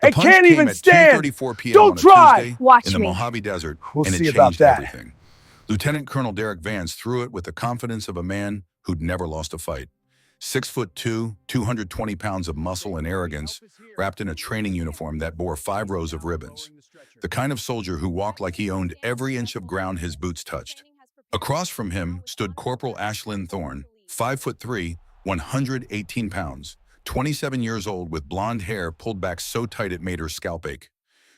The and punch can't came even at stand. 2:34 p.m. Don't on a try. Tuesday Watch in the me. Mojave Desert, We'll and it see about changed that. everything. Lieutenant Colonel Derek Vance threw it with the confidence of a man who'd never lost a fight. 6'2", 220 pounds of muscle and arrogance, wrapped in a training uniform that bore 5 rows of ribbons. The kind of soldier who walked like he owned every inch of ground his boots touched. Across from him stood Corporal Ashlyn Thorne, 5'3", 118 pounds, 27 years old with blonde hair pulled back so tight it made her scalp ache.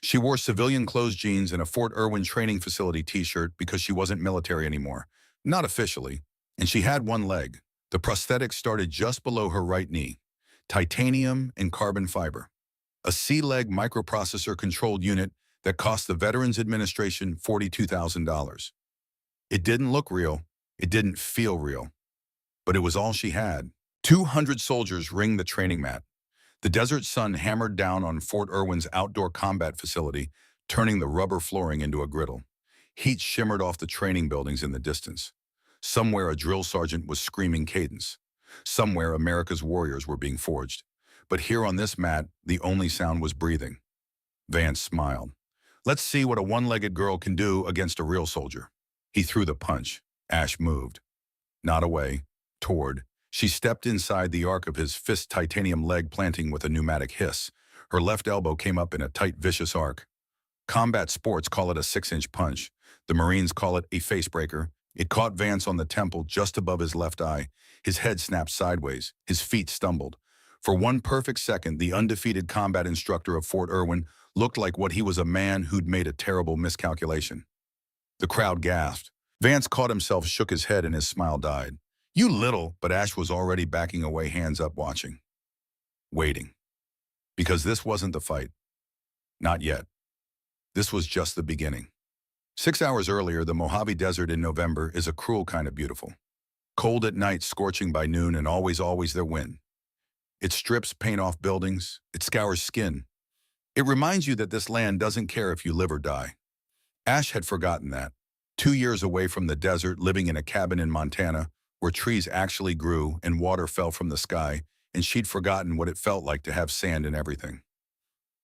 She wore civilian clothes jeans and a Fort Irwin training facility t-shirt because she wasn't military anymore. Not officially. And she had one leg. The prosthetic started just below her right knee. Titanium and carbon fiber. A C-leg microprocessor-controlled unit that cost the Veterans Administration $42,000. It didn't look real. It didn't feel real. But it was all she had. 200 soldiers ringed the training mat. The desert sun hammered down on Fort Irwin's outdoor combat facility, turning the rubber flooring into a griddle. Heat shimmered off the training buildings in the distance. Somewhere a drill sergeant was screaming cadence. Somewhere America's warriors were being forged. But here on this mat, the only sound was breathing. Vance smiled. Let's see what a one-legged girl can do against a real soldier. He threw the punch. Ash moved. Not away. Toward. She stepped inside the arc of his fist titanium leg, planting with a pneumatic hiss. Her left elbow came up in a tight, vicious arc. Combat sports call it a 6-inch punch. The Marines call it a facebreaker. It caught Vance on the temple just above his left eye. His head snapped sideways. His feet stumbled. For one perfect second, the undefeated combat instructor of Fort Irwin looked like what he was, a man who'd made a terrible miscalculation. The crowd gasped. Vance caught himself, shook his head, and his smile died. You little, but Ash was already backing away, hands up, watching. Waiting. Because this wasn't the fight. Not yet. This was just the beginning. 6 hours earlier, the Mojave Desert in November is a cruel kind of beautiful. Cold at night, scorching by noon, and always their wind. It strips paint off buildings. It scours skin. It reminds you that this land doesn't care if you live or die. Ash had forgotten that. 2 years away from the desert, living in a cabin in Montana, where trees actually grew and water fell from the sky, and she'd forgotten what it felt like to have sand in everything.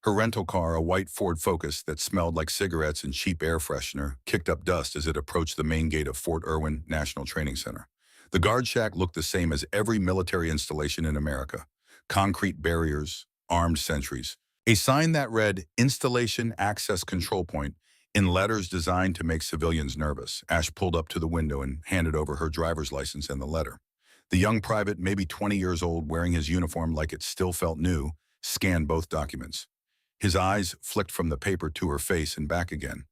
Her rental car, a white Ford Focus that smelled like cigarettes and cheap air freshener, kicked up dust as it approached the main gate of Fort Irwin National Training Center. The guard shack looked the same as every military installation in America. Concrete barriers, armed sentries. A sign that read, Installation Access Control Point, in letters designed to make civilians nervous. Ash pulled up to the window and handed over her driver's license and the letter. The young private, maybe 20 years old, wearing his uniform like it still felt new, scanned both documents. His eyes flicked from the paper to her face and back again.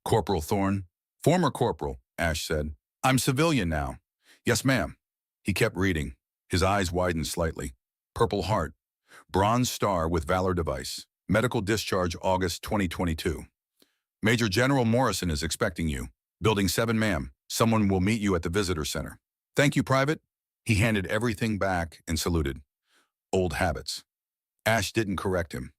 Corporal Thorne? Former corporal, Ash said. I'm civilian now. Yes, ma'am. He kept reading. His eyes widened slightly. Purple Heart. Bronze Star with Valor Device. Medical discharge August 2022. Major General Morrison is expecting you. Building 7, ma'am. Someone will meet you at the visitor center. Thank you, Private. He handed everything back and saluted. Old habits. Ash didn't correct him.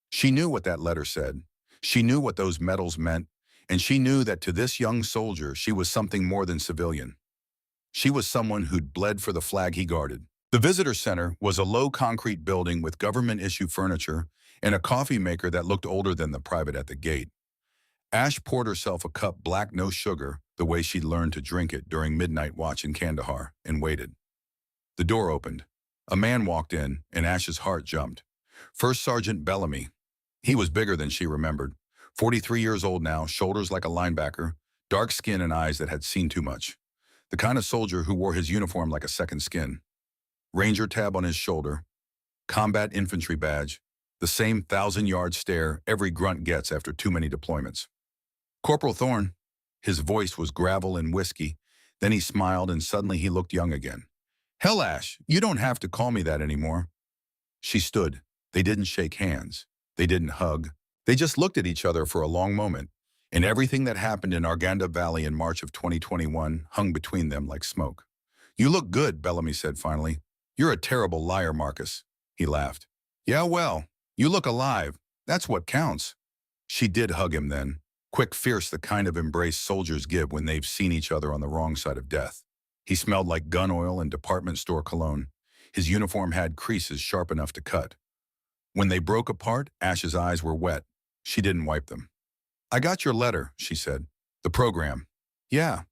She knew what that letter said. She knew what those medals meant, and she knew that to this young soldier, she was something more than civilian. She was someone who'd bled for the flag he guarded. The visitor center was a low concrete building with government-issue furniture and a coffee maker that looked older than the private at the gate. Ash poured herself a cup, black, no sugar, the way she'd learned to drink it during midnight watch in Kandahar, and waited. The door opened. A man walked in, and Ash's heart jumped. First Sergeant Bellamy. He was bigger than she remembered. 43 years old now, shoulders like a linebacker, dark skin and eyes that had seen too much. The kind of soldier who wore his uniform like a second skin. Ranger tab on his shoulder. Combat infantry badge. The same 1,000-yard stare every grunt gets after too many deployments. Corporal Thorne. His voice was gravel and whiskey. Then he smiled, and suddenly he looked young again. Hell, Ash, you don't have to call me that anymore. She stood. They didn't shake hands. They didn't hug. They just looked at each other for a long moment, and everything that happened in Arganda Valley in March of 2021 hung between them like smoke. You look good, Bellamy said finally. You're a terrible liar, Marcus. He laughed. Yeah, well, you look alive. That's what counts. She did hug him then. Quick, fierce, the kind of embrace soldiers give when they've seen each other on the wrong side of death. He smelled like gun oil and department store cologne. His uniform had creases sharp enough to cut. When they broke apart, Ash's eyes were wet. She didn't wipe them. "I got your letter," she said. "The program." "Yeah."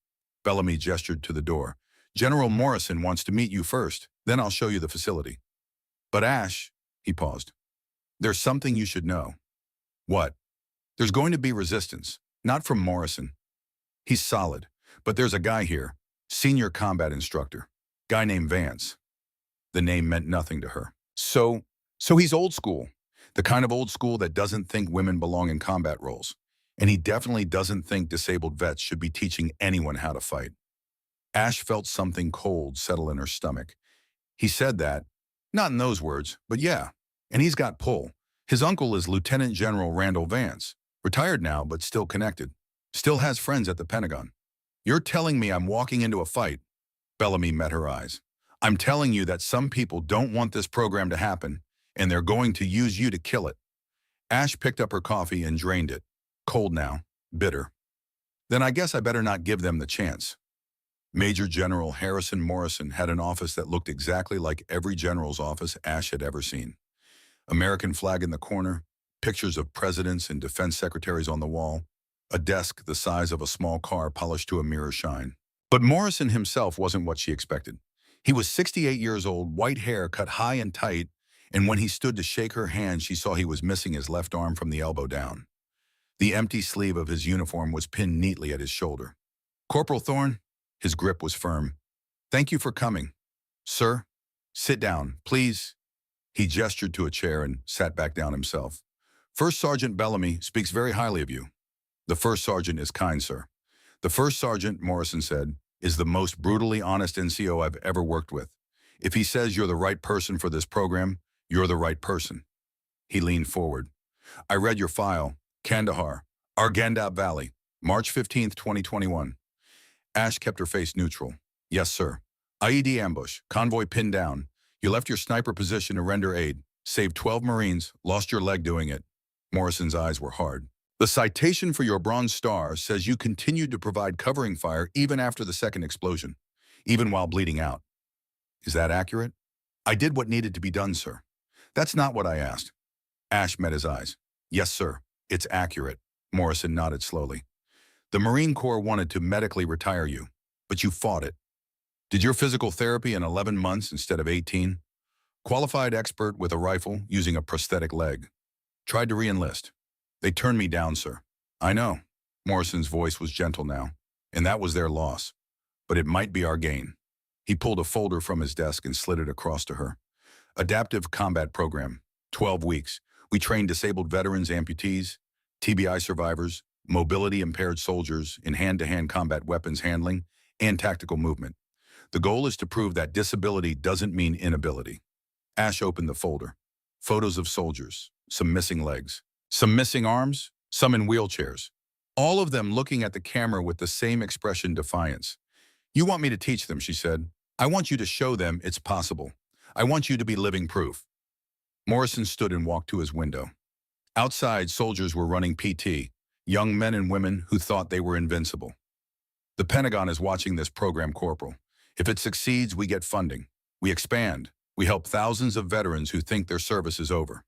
Bellamy gestured to the door. "General Morrison wants to meet you first, then I'll show you the facility." "But Ash," he paused, "there's something you should know." "What?" "There's going to be resistance, not from Morrison. He's solid, but there's a guy here, senior combat instructor, guy named Vance." The name meant nothing to her. So he's old school, the kind of old school that doesn't think women belong in combat roles. And he definitely doesn't think disabled vets should be teaching anyone how to fight. Ash felt something cold settle in her stomach. He said that, not in those words, but yeah, and he's got pull. His uncle is Lieutenant General Randall Vance, retired now but still connected, still has friends at the Pentagon. "You're telling me I'm walking into a fight?" Bellamy met her eyes. "I'm telling you that some people don't want this program to happen, and they're going to use you to kill it." Ash picked up her coffee and drained it. Cold now, bitter. "Then I guess I better not give them the chance." Major General Harrison Morrison had an office that looked exactly like every general's office Ash had ever seen. American flag in the corner, pictures of presidents and defense secretaries on the wall, a desk the size of a small car polished to a mirror shine. But Morrison himself wasn't what she expected. He was 68 years old, white hair cut high and tight, and when he stood to shake her hand, she saw he was missing his left arm from the elbow down. The empty sleeve of his uniform was pinned neatly at his shoulder. "Corporal Thorne?" His grip was firm. "Thank you for coming." "Sir, sit down, please." He gestured to a chair and sat back down himself. "First Sergeant Bellamy speaks very highly of you." "The First Sergeant is kind, sir." "The First Sergeant," Morrison said, "is the most brutally honest NCO I've ever worked with. If he says you're the right person for this program, you're the right person." He leaned forward. "I read your file. Kandahar, Arghandab Valley, March 15th, 2021. Ash kept her face neutral. "Yes, sir. IED ambush, convoy pinned down. You left your sniper position to render aid, saved 12 Marines, lost your leg doing it." Morrison's eyes were hard. "The citation for your Bronze Star says you continued to provide covering fire even after the second explosion, even while bleeding out. Is that accurate?" "I did what needed to be done, sir." "That's not what I asked." Ash met his eyes. "Yes, sir. It's accurate." Morrison nodded slowly. "The Marine Corps wanted to medically retire you, but you fought it. Did your physical therapy in 11 months instead of 18. Qualified expert with a rifle using a prosthetic leg. Tried to re-enlist. They turned me down, sir." "I know." Morrison's voice was gentle now. "And that was their loss. But it might be our gain." He pulled a folder from his desk and slid it across to her. "Adaptive Combat Program, 12 weeks. We train disabled veterans, amputees, TBI survivors, mobility-impaired soldiers in hand-to-hand combat weapons handling and tactical movement. The goal is to prove that disability doesn't mean inability." Ash opened the folder. Photos of soldiers, some missing legs, some missing arms, some in wheelchairs. All of them looking at the camera with the same expression, defiance. "You want me to teach them," she said. "I want you to show them it's possible. I want you to be living proof." Morrison stood and walked to his window. Outside, soldiers were running PT, young men and women who thought they were invincible. "The Pentagon is watching this program, Corporal. If it succeeds, we get funding. We expand. We help thousands of veterans who think their service is over.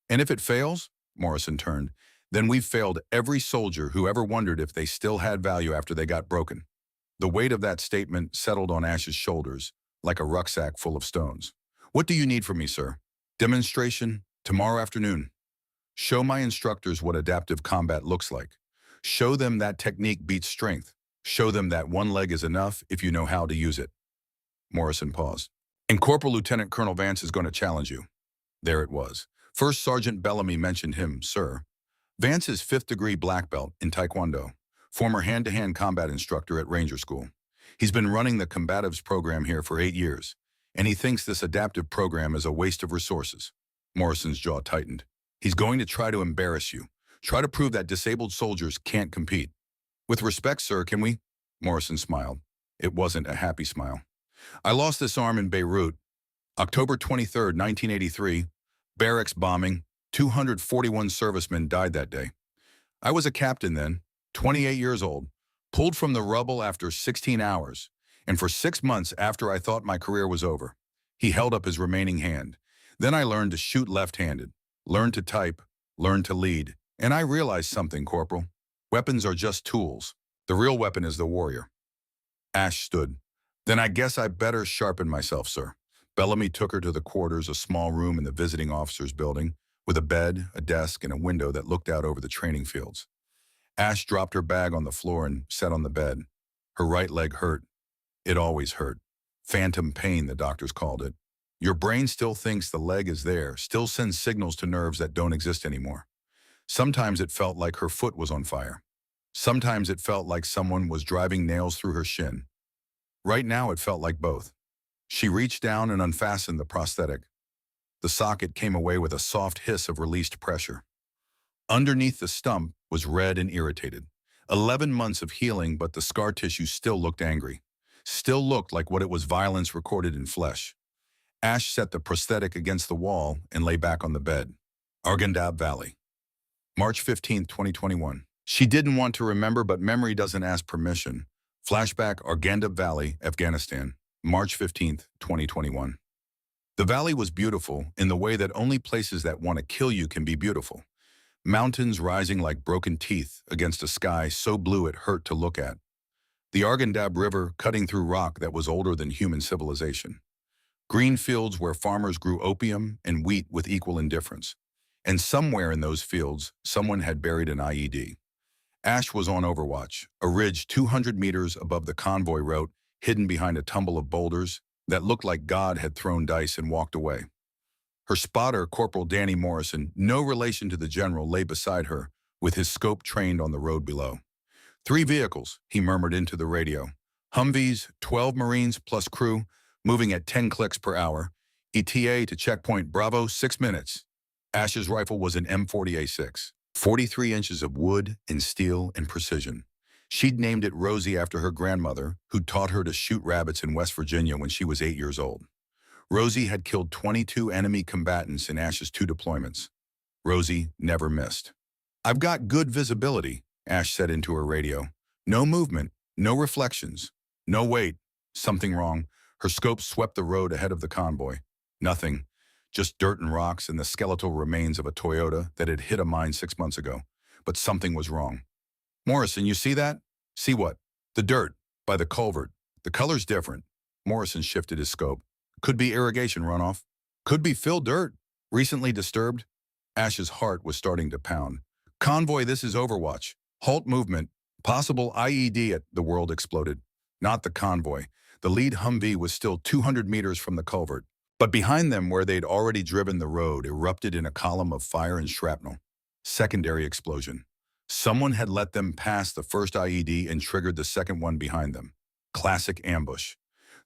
And if it fails," Morrison turned, "then we've failed every soldier who ever wondered if they still had value after they got broken." The weight of that statement settled on Ash's shoulders like a rucksack full of stones. "What do you need from me, sir?" "Demonstration, tomorrow afternoon. Show my instructors what adaptive combat looks like. Show them that technique beats strength. Show them that one leg is enough if you know how to use it." Morrison paused. "And Corporal Lieutenant Colonel Vance is going to challenge you." There it was. First Sergeant Bellamy mentioned him, sir. Vance is 5th degree black belt in Taekwondo, former hand-to-hand combat instructor at Ranger School. He's been running the combatives program here for 8 years, and he thinks this adaptive program is a waste of resources. Morrison's jaw tightened. "He's going to try to embarrass you, try to prove that disabled soldiers can't compete." "With respect, sir, can we?" Morrison smiled. It wasn't a happy smile. "I lost this arm in Beirut, October 23rd, 1983. Barracks bombing. 241 servicemen died that day. I was a captain then, 28 years old, pulled from the rubble after 16 hours, and for 6 months after I thought my career was over." He held up his remaining hand. "Then I learned to shoot left-handed. Learn to type, learn to lead. And I realized something, Corporal. Weapons are just tools. The real weapon is the warrior. Ash stood. Then I guess I better sharpen myself, sir. Bellamy took her to the quarters, a small room in the visiting officers' building, with a bed, a desk, and a window that looked out over the training fields. Ash dropped her bag on the floor and sat on the bed. Her right leg hurt. It always hurt. Phantom pain, the doctors called it. Your brain still thinks the leg is there, still sends signals to nerves that don't exist anymore. Sometimes it felt like her foot was on fire. Sometimes it felt like someone was driving nails through her shin. Right now it felt like both. She reached down and unfastened the prosthetic. The socket came away with a soft hiss of released pressure. Underneath the stump was red and irritated. 11 months of healing, but the scar tissue still looked angry. Still looked like what it was, violence recorded in flesh. Ash set the prosthetic against the wall and lay back on the bed. Arghandab Valley. March 15, 2021. She didn't want to remember, but memory doesn't ask permission. Flashback, Arghandab Valley, Afghanistan. March 15, 2021. The valley was beautiful in the way that only places that want to kill you can be beautiful. Mountains rising like broken teeth against a sky so blue it hurt to look at. The Arghandab River cutting through rock that was older than human civilization. Green fields where farmers grew opium and wheat with equal indifference. And somewhere in those fields, someone had buried an IED. Ash was on overwatch, a ridge 200 meters above the convoy route, hidden behind a tumble of boulders that looked like God had thrown dice and walked away. Her spotter, Corporal Danny Morrison, no relation to the general, lay beside her, with his scope trained on the road below. 3 vehicles, he murmured into the radio. Humvees, 12 Marines plus crew, moving at 10 clicks per hour. ETA to checkpoint Bravo, 6 minutes. Ash's rifle was an M40A6, 43 inches of wood and steel and precision. She'd named it Rosie after her grandmother, who'd taught her to shoot rabbits in West Virginia when she was 8 years old. Rosie had killed 22 enemy combatants in Ash's 2 deployments. Rosie never missed. I've got good visibility, Ash said into her radio. No movement, no reflections. No wait, something wrong. Her scope swept the road ahead of the convoy. Nothing, just dirt and rocks and the skeletal remains of a Toyota that had hit a mine 6 months ago. But something was wrong. Morrison, you see that? See what? The dirt, by the culvert. The color's different. Morrison shifted his scope. Could be irrigation runoff. Could be fill dirt. Recently disturbed. Ash's heart was starting to pound. Convoy, this is Overwatch. Halt movement. Possible IED at the world exploded. Not the convoy. The lead Humvee was still 200 meters from the culvert. But behind them, where they'd already driven the road, erupted in a column of fire and shrapnel. Secondary explosion. Someone had let them pass the first IED and triggered the second one behind them. Classic ambush.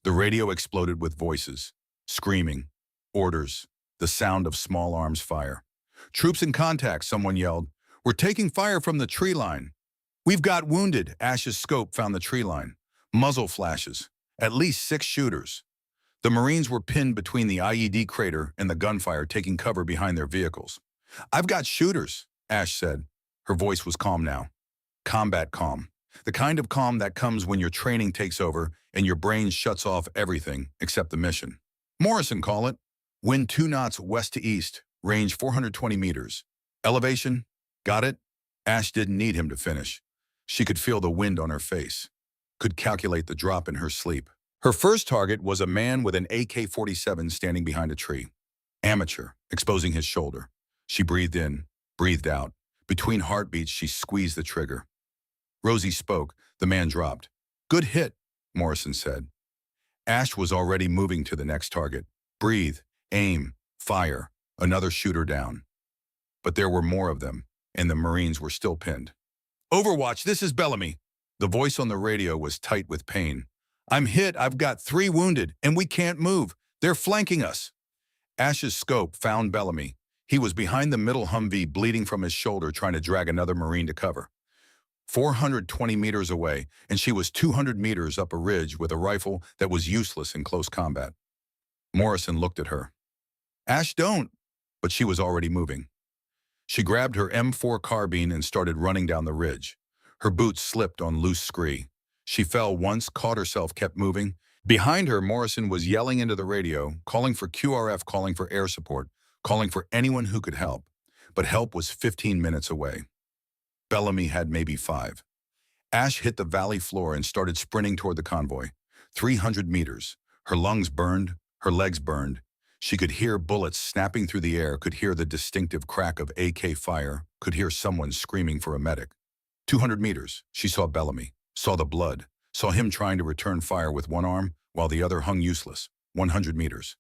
The radio exploded with voices, screaming, orders, the sound of small arms fire. Troops in contact, someone yelled. We're taking fire from the tree line. We've got wounded. Ash's scope found the tree line. Muzzle flashes. At least 6 shooters. The Marines were pinned between the IED crater and the gunfire, taking cover behind their vehicles. I've got shooters, Ash said. Her voice was calm now. Combat calm. The kind of calm that comes when your training takes over and your brain shuts off everything except the mission. Morrison, call it. Wind 2 knots west to east, range 420 meters. Elevation, got it? Ash didn't need him to finish. She could feel the wind on her face, could calculate the drop in her sleep. Her first target was a man with an AK-47 standing behind a tree. Amateur, exposing his shoulder. She breathed in, breathed out. Between heartbeats, she squeezed the trigger. Rosie spoke. The man dropped. Good hit, Morrison said. Ash was already moving to the next target. Breathe, aim, fire. Another shooter down. But there were more of them, and the Marines were still pinned. Overwatch, this is Bellamy. The voice on the radio was tight with pain. I'm hit, I've got 3 wounded, and we can't move. They're flanking us. Ash's scope found Bellamy. He was behind the middle Humvee, bleeding from his shoulder, trying to drag another Marine to cover. 420 meters away, and she was 200 meters up a ridge with a rifle that was useless in close combat. Morrison looked at her. Ash, don't. But she was already moving. She grabbed her M4 carbine and started running down the ridge. Her boots slipped on loose scree. She fell once, caught herself, kept moving. Behind her, Morrison was yelling into the radio, calling for QRF, calling for air support, calling for anyone who could help. But help was 15 minutes away. Bellamy had maybe 5. Ash hit the valley floor and started sprinting toward the convoy. 300 meters. Her lungs burned, her legs burned. She could hear bullets snapping through the air, could hear the distinctive crack of AK fire, could hear someone screaming for a medic. 200 meters. She saw Bellamy, saw the blood, saw him trying to return fire with one arm while the other hung useless. 100 meters.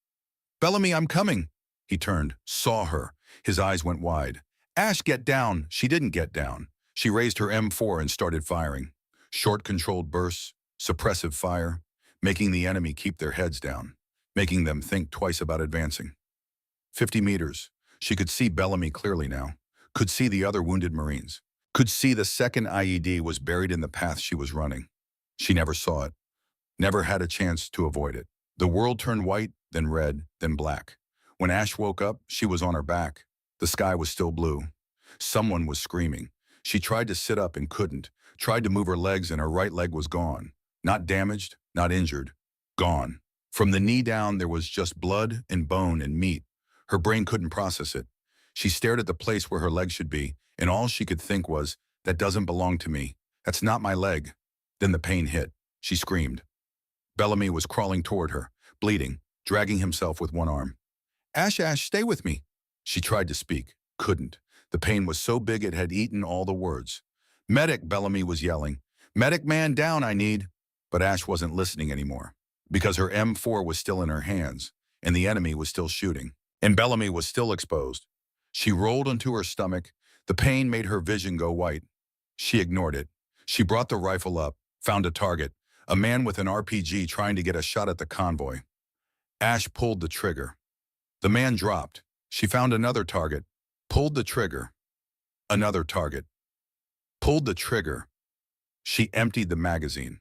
Bellamy, I'm coming. He turned, saw her. His eyes went wide. Ash, get down. She didn't get down. She raised her M4 and started firing. Short, controlled bursts, suppressive fire, making the enemy keep their heads down, making them think twice about advancing. 50 meters. She could see Bellamy clearly now, could see the other wounded Marines, could see the second IED was buried in the path she was running. She never saw it, never had a chance to avoid it. The world turned white, then red, then black. When Ash woke up, she was on her back. The sky was still blue. Someone was screaming. She tried to sit up and couldn't, tried to move her legs and her right leg was gone. Not damaged, not injured, gone. From the knee down, there was just blood and bone and meat. Her brain couldn't process it. She stared at the place where her leg should be, and all she could think was, that doesn't belong to me. That's not my leg. Then the pain hit. She screamed. Bellamy was crawling toward her, bleeding, dragging himself with one arm. Ash, Ash, stay with me. She tried to speak, couldn't. The pain was so big it had eaten all the words. Medic, Bellamy was yelling. Medic man down, I need. But Ash wasn't listening anymore, because her M4 was still in her hands, and the enemy was still shooting, and Bellamy was still exposed. She rolled onto her stomach. The pain made her vision go white. She ignored it. She brought the rifle up, found a target, a man with an RPG trying to get a shot at the convoy. Ash pulled the trigger. The man dropped. She found another target, pulled the trigger. Another target. Pulled the trigger. She emptied the magazine.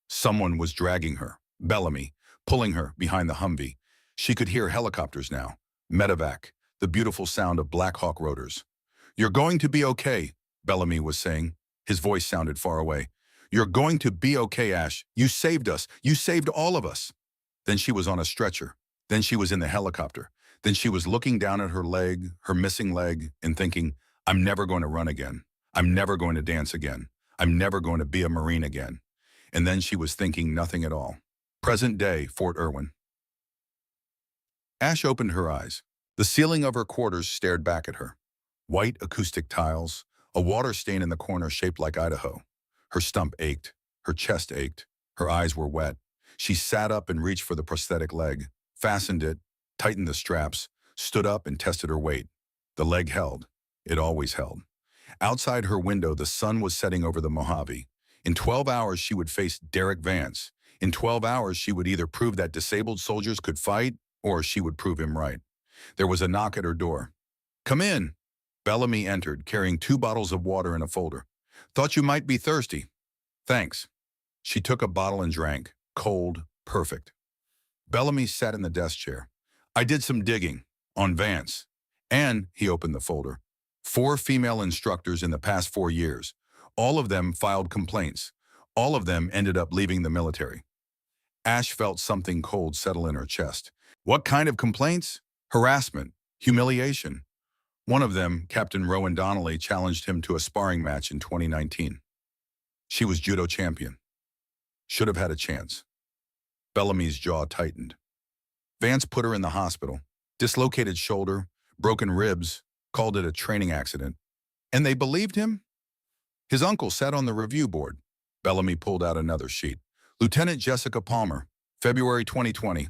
Someone was dragging her, Bellamy, pulling her behind the Humvee. She could hear helicopters now. Medevac, the beautiful sound of Black Hawk rotors. You're going to be okay, Bellamy was saying. His voice sounded far away. You're going to be okay, Ash. You saved us. You saved all of us. Then she was on a stretcher. Then she was in the helicopter. Then she was looking down at her leg, her missing leg, and thinking, I'm never going to run again. I'm never going to dance again. I'm never going to be a Marine again. And then she was thinking nothing at all. Present day, Fort Irwin. Ash opened her eyes. The ceiling of her quarters stared back at her. White acoustic tiles, a water stain in the corner shaped like Idaho. Her stump ached. Her chest ached. Her eyes were wet. She sat up and reached for the prosthetic leg, fastened it, tightened the straps, stood up and tested her weight. The leg held. It always held. Outside her window, the sun was setting over the Mojave. In 12 hours, she would face Derek Vance. In 12 hours, she would either prove that disabled soldiers could fight, or she would prove him right. There was a knock at her door. Come in. Bellamy entered, carrying 2 bottles of water in a folder. Thought you might be thirsty. Thanks. She took a bottle and drank. Cold, perfect. Bellamy sat in the desk chair. I did some digging on Vance. And, he opened the folder, 4 female instructors in the past 4 years. All of them filed complaints. All of them ended up leaving the military. Ash felt something cold settle in her chest. What kind of complaints? Harassment, humiliation. One of them, Captain Rowan Donnelly, challenged him to a sparring match in 2019. She was judo champion. Should have had a chance. Bellamy's jaw tightened. Vance put her in the hospital. Dislocated shoulder, broken ribs, called it a training accident. And they believed him? His uncle sat on the review board. Bellamy pulled out another sheet. Lieutenant Jessica Palmer, February 2020,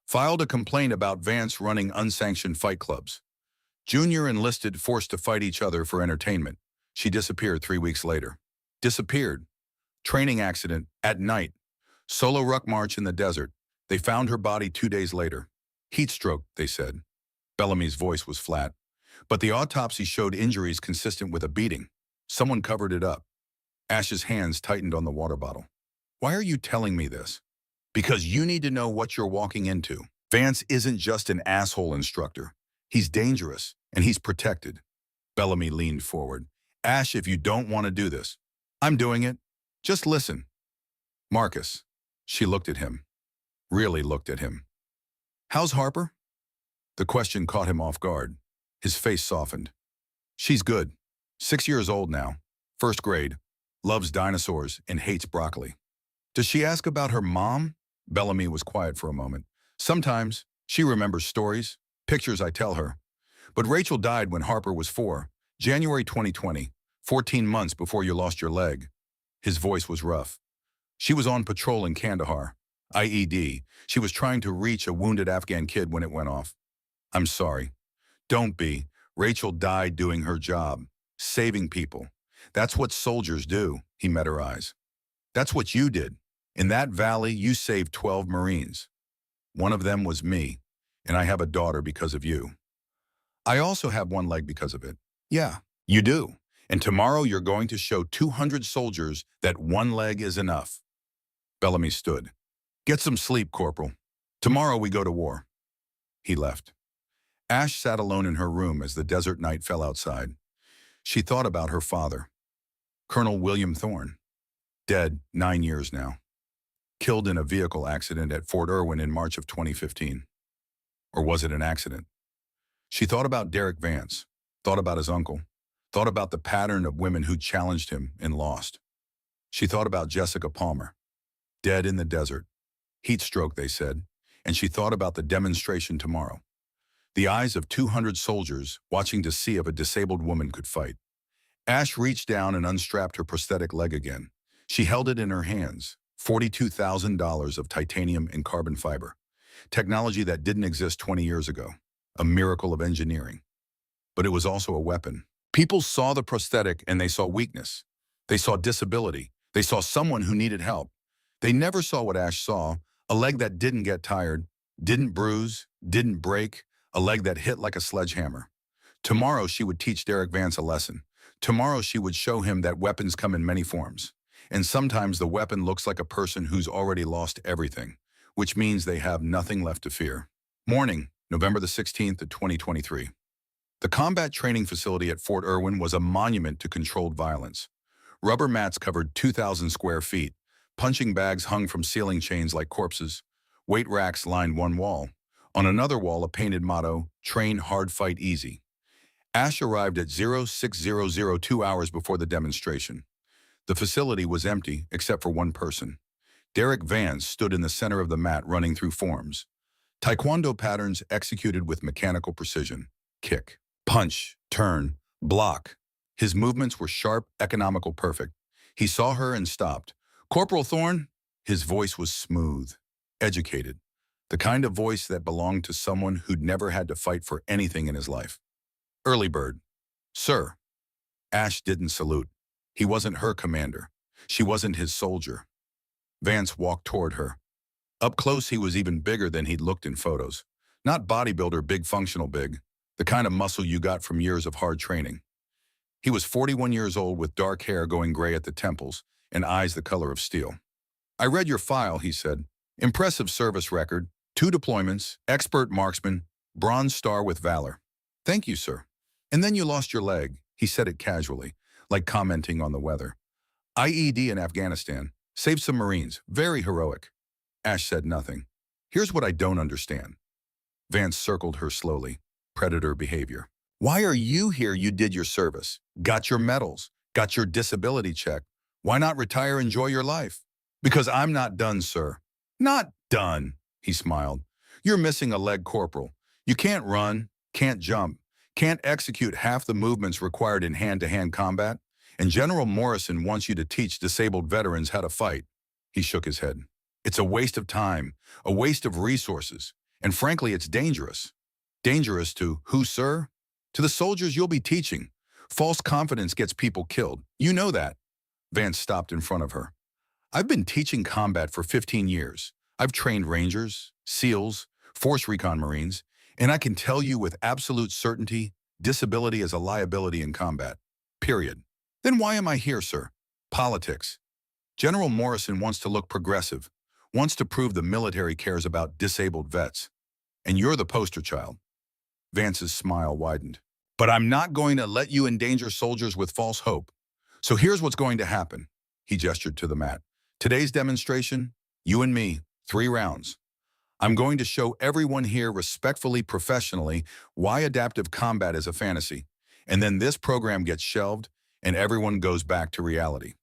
filed a complaint about Vance running unsanctioned fight clubs. Junior enlisted forced to fight each other for entertainment. She disappeared 3 weeks later. Disappeared. Training accident at night. Solo ruck march in the desert. They found her body 2 days later. Heat stroke, they said. Bellamy's voice was flat. But the autopsy showed injuries consistent with a beating. Someone covered it up. Ash's hands tightened on the water bottle. Why are you telling me this? Because you need to know what you're walking into. Vance isn't just an asshole instructor. He's dangerous, and he's protected. Bellamy leaned forward. Ash, if you don't want to do this, I'm doing it. Just listen. Marcus. She looked at him. Really looked at him. How's Harper? The question caught him off guard. His face softened. She's good. 6 years old now. First grade. Loves dinosaurs and hates broccoli. Does she ask about her mom? Bellamy was quiet for a moment. Sometimes. She remembers stories, pictures I tell her. But Rachel died when Harper was 4, January 2020, 14 months before you lost your leg. His voice was rough. She was on patrol in Kandahar. IED. She was trying to reach a wounded Afghan kid when it went off. I'm sorry. Don't be. Rachel died doing her job, saving people. That's what soldiers do, he met her eyes. That's what you did. In that valley, you saved 12 Marines. One of them was me, and I have a daughter because of you. I also have one leg because of it. Yeah, you do. And tomorrow you're going to show 200 soldiers that one leg is enough. Bellamy stood. Get some sleep, Corporal. Tomorrow we go to war. He left. Ash sat alone in her room as the desert night fell outside. She thought about her father, Colonel William Thorne, dead 9 years now, killed in a vehicle accident at Fort Irwin in March of 2015. Or was it an accident? She thought about Derek Vance, thought about his uncle, thought about the pattern of women who challenged him and lost. She thought about Jessica Palmer, dead in the desert. Heat stroke, they said, and she thought about the demonstration tomorrow. The eyes of 200 soldiers watching to see if a disabled woman could fight. Ash reached down and unstrapped her prosthetic leg again. She held it in her hands, $42,000 of titanium and carbon fiber, technology that didn't exist 20 years ago, a miracle of engineering. But it was also a weapon. People saw the prosthetic and they saw weakness. They saw disability. They saw someone who needed help. They never saw what Ash saw, a leg that didn't get tired, didn't bruise, didn't break, a leg that hit like a sledgehammer. Tomorrow she would teach Derek Vance a lesson. Tomorrow she would show him that weapons come in many forms. And sometimes the weapon looks like a person who's already lost everything, which means they have nothing left to fear. Morning, November the 16th of 2023. The combat training facility at Fort Irwin was a monument to controlled violence. Rubber mats covered 2,000 square feet. Punching bags hung from ceiling chains like corpses. Weight racks lined one wall. On another wall, a painted motto, "Train hard, fight easy." Ash arrived at 0600 2 hours before the demonstration. The facility was empty except for one person. Derek Vance stood in the center of the mat running through forms. Taekwondo patterns executed with mechanical precision. Kick, punch, turn, block. His movements were sharp, economical, perfect. He saw her and stopped. Corporal Thorne? His voice was smooth, educated. The kind of voice that belonged to someone who'd never had to fight for anything in his life. Early bird. Sir. Ash didn't salute. He wasn't her commander. She wasn't his soldier. Vance walked toward her. Up close, he was even bigger than he'd looked in photos. Not bodybuilder, big functional big. The kind of muscle you got from years of hard training. He was 41 years old with dark hair going gray at the temples and eyes the color of steel. I read your file, he said. Impressive service record, 2 deployments, expert marksman, Bronze Star with valor. Thank you, sir. And then you lost your leg. He said it casually, like commenting on the weather. IED in Afghanistan. Saved some Marines. Very heroic. Ash said nothing. Here's what I don't understand. Vance circled her slowly. Predator behavior. Why are you here? You did your service. Got your medals. Got your disability check. Why not retire, enjoy your life? Because I'm not done, sir. Not done, he smiled. You're missing a leg, Corporal. You can't run, can't jump, can't execute half the movements required in hand-to-hand combat, and General Morrison wants you to teach disabled veterans how to fight. He shook his head. It's a waste of time, a waste of resources, and frankly, it's dangerous. Dangerous to who, sir? To the soldiers you'll be teaching. False confidence gets people killed. You know that. Vance stopped in front of her. I've been teaching combat for 15 years. I've trained Rangers, SEALs, Force Recon Marines, and I can tell you with absolute certainty, disability is a liability in combat. Period. Then why am I here, sir? Politics. General Morrison wants to look progressive, wants to prove the military cares about disabled vets. And you're the poster child. Vance's smile widened. But I'm not going to let you endanger soldiers with false hope. So here's what's going to happen. He gestured to the mat. Today's demonstration, you and me, 3 rounds. I'm going to show everyone here respectfully, professionally, why adaptive combat is a fantasy. And then this program gets shelved and everyone goes back to reality.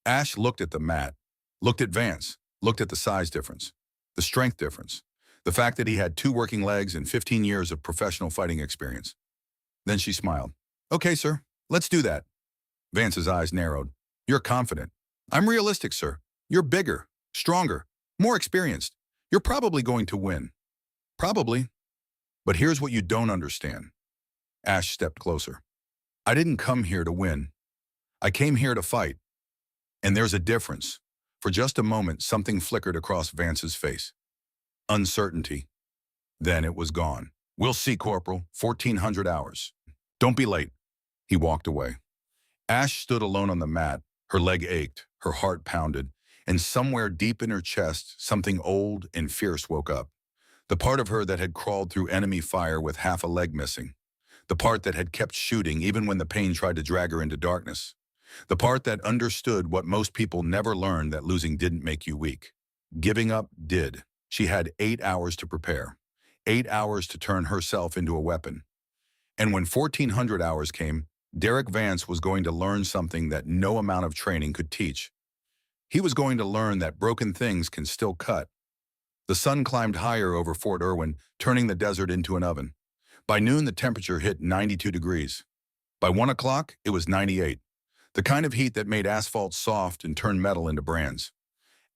Ash looked at the mat, looked at Vance, looked at the size difference, the strength difference, the fact that he had 2 working legs and 15 years of professional fighting experience. Then she smiled. Okay, sir, let's do that. Vance's eyes narrowed. You're confident. I'm realistic, sir. You're bigger, stronger, more experienced. You're probably going to win. Probably. But here's what you don't understand. Ash stepped closer. I didn't come here to win. I came here to fight. And there's a difference. For just a moment, something flickered across Vance's face. Uncertainty. Then it was gone. We'll see, Corporal. 1400 hours. Don't be late. He walked away. Ash stood alone on the mat. Her leg ached, her heart pounded, and somewhere deep in her chest, something old and fierce woke up. The part of her that had crawled through enemy fire with half a leg missing. The part that had kept shooting even when the pain tried to drag her into darkness. The part that understood what most people never learned, that losing didn't make you weak. Giving up did. She had 8 hours to prepare. 8 hours to turn herself into a weapon. And when 1400 hours came, Derek Vance was going to learn something that no amount of training could teach. He was going to learn that broken things can still cut. The sun climbed higher over Fort Irwin, turning the desert into an oven. By noon, the temperature hit 92 degrees. By 1 o'clock, it was 98. The kind of heat that made asphalt soft and turned metal into brands.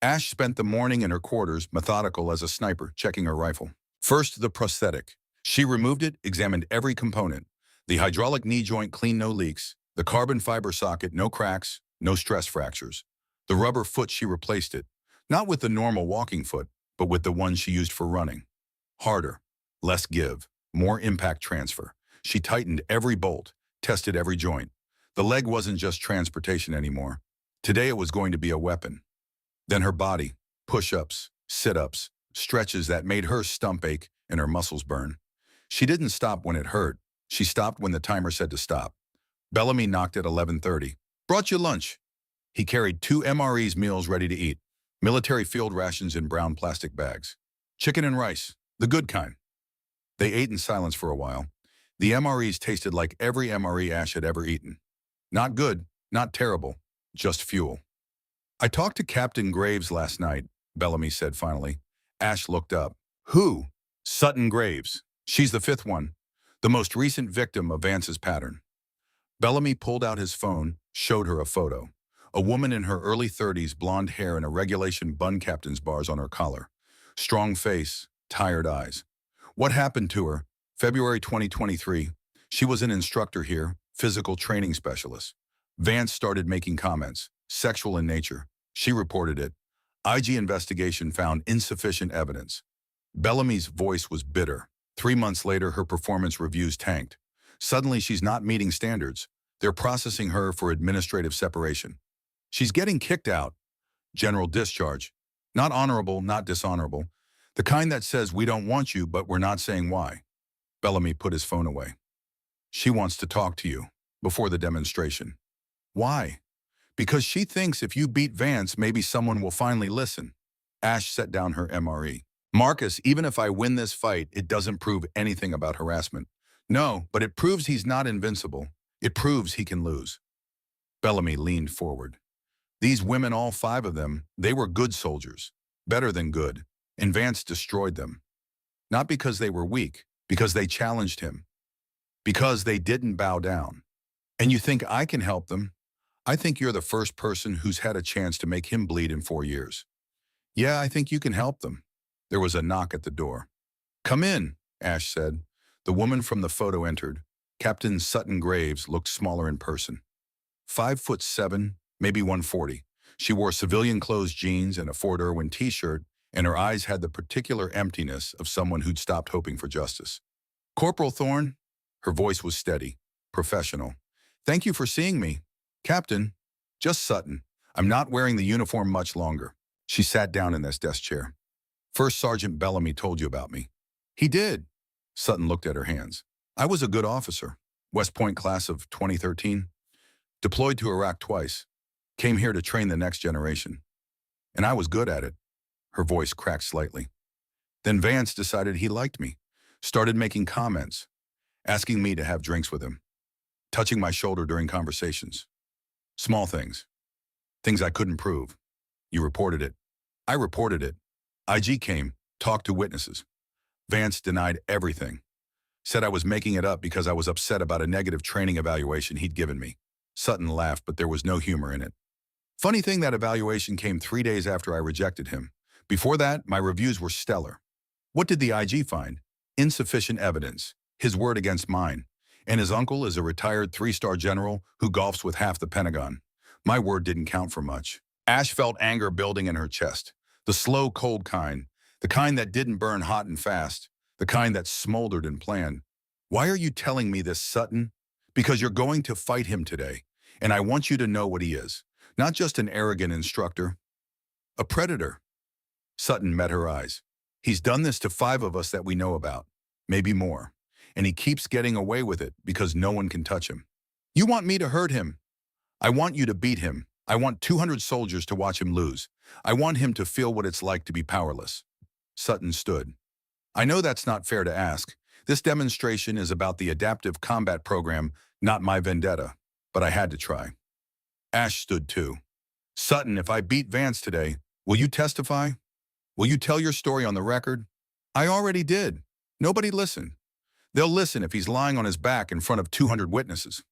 Ash spent the morning in her quarters, methodical as a sniper, checking her rifle. First, the prosthetic. She removed it, examined every component. The hydraulic knee joint clean, no leaks. The carbon fiber socket, no cracks, no stress fractures. The rubber foot, she replaced it. Not with the normal walking foot, but with the one she used for running. Harder, less give, more impact transfer. She tightened every bolt, tested every joint. The leg wasn't just transportation anymore. Today it was going to be a weapon. Then her body, push-ups, sit-ups, stretches that made her stump ache and her muscles burn. She didn't stop when it hurt. She stopped when the timer said to stop. Bellamy knocked at 11:30. Brought you lunch. He carried 2 MRE's meals ready to eat. Military field rations in brown plastic bags. Chicken and rice, the good kind. They ate in silence for a while. The MREs tasted like every MRE Ash had ever eaten. Not good, not terrible, just fuel. I talked to Captain Graves last night, Bellamy said finally. Ash looked up. Who? Sutton Graves. She's the 5th one, the most recent victim of Vance's pattern. Bellamy pulled out his phone, showed her a photo. A woman in her early 30s, blonde hair and a regulation bun captain's bars on her collar. Strong face, tired eyes. What happened to her? February 2023. She was an instructor here, physical training specialist. Vance started making comments, sexual in nature. She reported it. IG investigation found insufficient evidence. Bellamy's voice was bitter. 3 months later, her performance reviews tanked. Suddenly, she's not meeting standards. They're processing her for administrative separation. She's getting kicked out. General discharge. Not honorable, not dishonorable. The kind that says, we don't want you, but we're not saying why. Bellamy put his phone away. She wants to talk to you before the demonstration. Why? Because she thinks if you beat Vance, maybe someone will finally listen. Ash set down her MRE. Marcus, even if I win this fight, it doesn't prove anything about harassment. No, but it proves he's not invincible. It proves he can lose. Bellamy leaned forward. These women, all 5 of them, they were good soldiers. Better than good. And Vance destroyed them. Not because they were weak, because they challenged him. Because they didn't bow down. And you think I can help them? I think you're the first person who's had a chance to make him bleed in 4 years. Yeah, I think you can help them. There was a knock at the door. Come in, Ash said. The woman from the photo entered. Captain Sutton Graves looked smaller in person. 5'7", maybe 140. She wore civilian clothes, jeans, and a Fort Irwin t-shirt, and her eyes had the particular emptiness of someone who'd stopped hoping for justice. Corporal Thorne? Her voice was steady, professional. Thank you for seeing me. Captain, just Sutton. I'm not wearing the uniform much longer. She sat down in this desk chair. First Sergeant Bellamy told you about me. He did. Sutton looked at her hands. I was a good officer. West Point class of 2013. Deployed to Iraq twice. Came here to train the next generation. And I was good at it. Her voice cracked slightly. Then Vance decided he liked me, started making comments, asking me to have drinks with him, touching my shoulder during conversations. Small things. Things I couldn't prove. You reported it. I reported it. IG came, talked to witnesses. Vance denied everything. Said I was making it up because I was upset about a negative training evaluation he'd given me. Sutton laughed, but there was no humor in it. Funny thing, that evaluation came 3 days after I rejected him. Before that, my reviews were stellar. What did the IG find? Insufficient evidence. His word against mine. And his uncle is a retired 3-star general who golfs with half the Pentagon. My word didn't count for much. Ash felt anger building in her chest. The slow, cold kind. The kind that didn't burn hot and fast. The kind that smoldered and planned. Why are you telling me this, Sutton? Because you're going to fight him today. And I want you to know what he is. Not just an arrogant instructor. A predator. Sutton met her eyes. He's done this to 5 of us that we know about. Maybe more. And he keeps getting away with it because no one can touch him. You want me to hurt him? I want you to beat him. I want 200 soldiers to watch him lose. I want him to feel what it's like to be powerless. Sutton stood. I know that's not fair to ask. This demonstration is about the adaptive combat program, not my vendetta. But I had to try. Ash stood too. Sutton, if I beat Vance today, will you testify? Will you tell your story on the record? I already did. Nobody listened. They'll listen if he's lying on his back in front of 200 witnesses.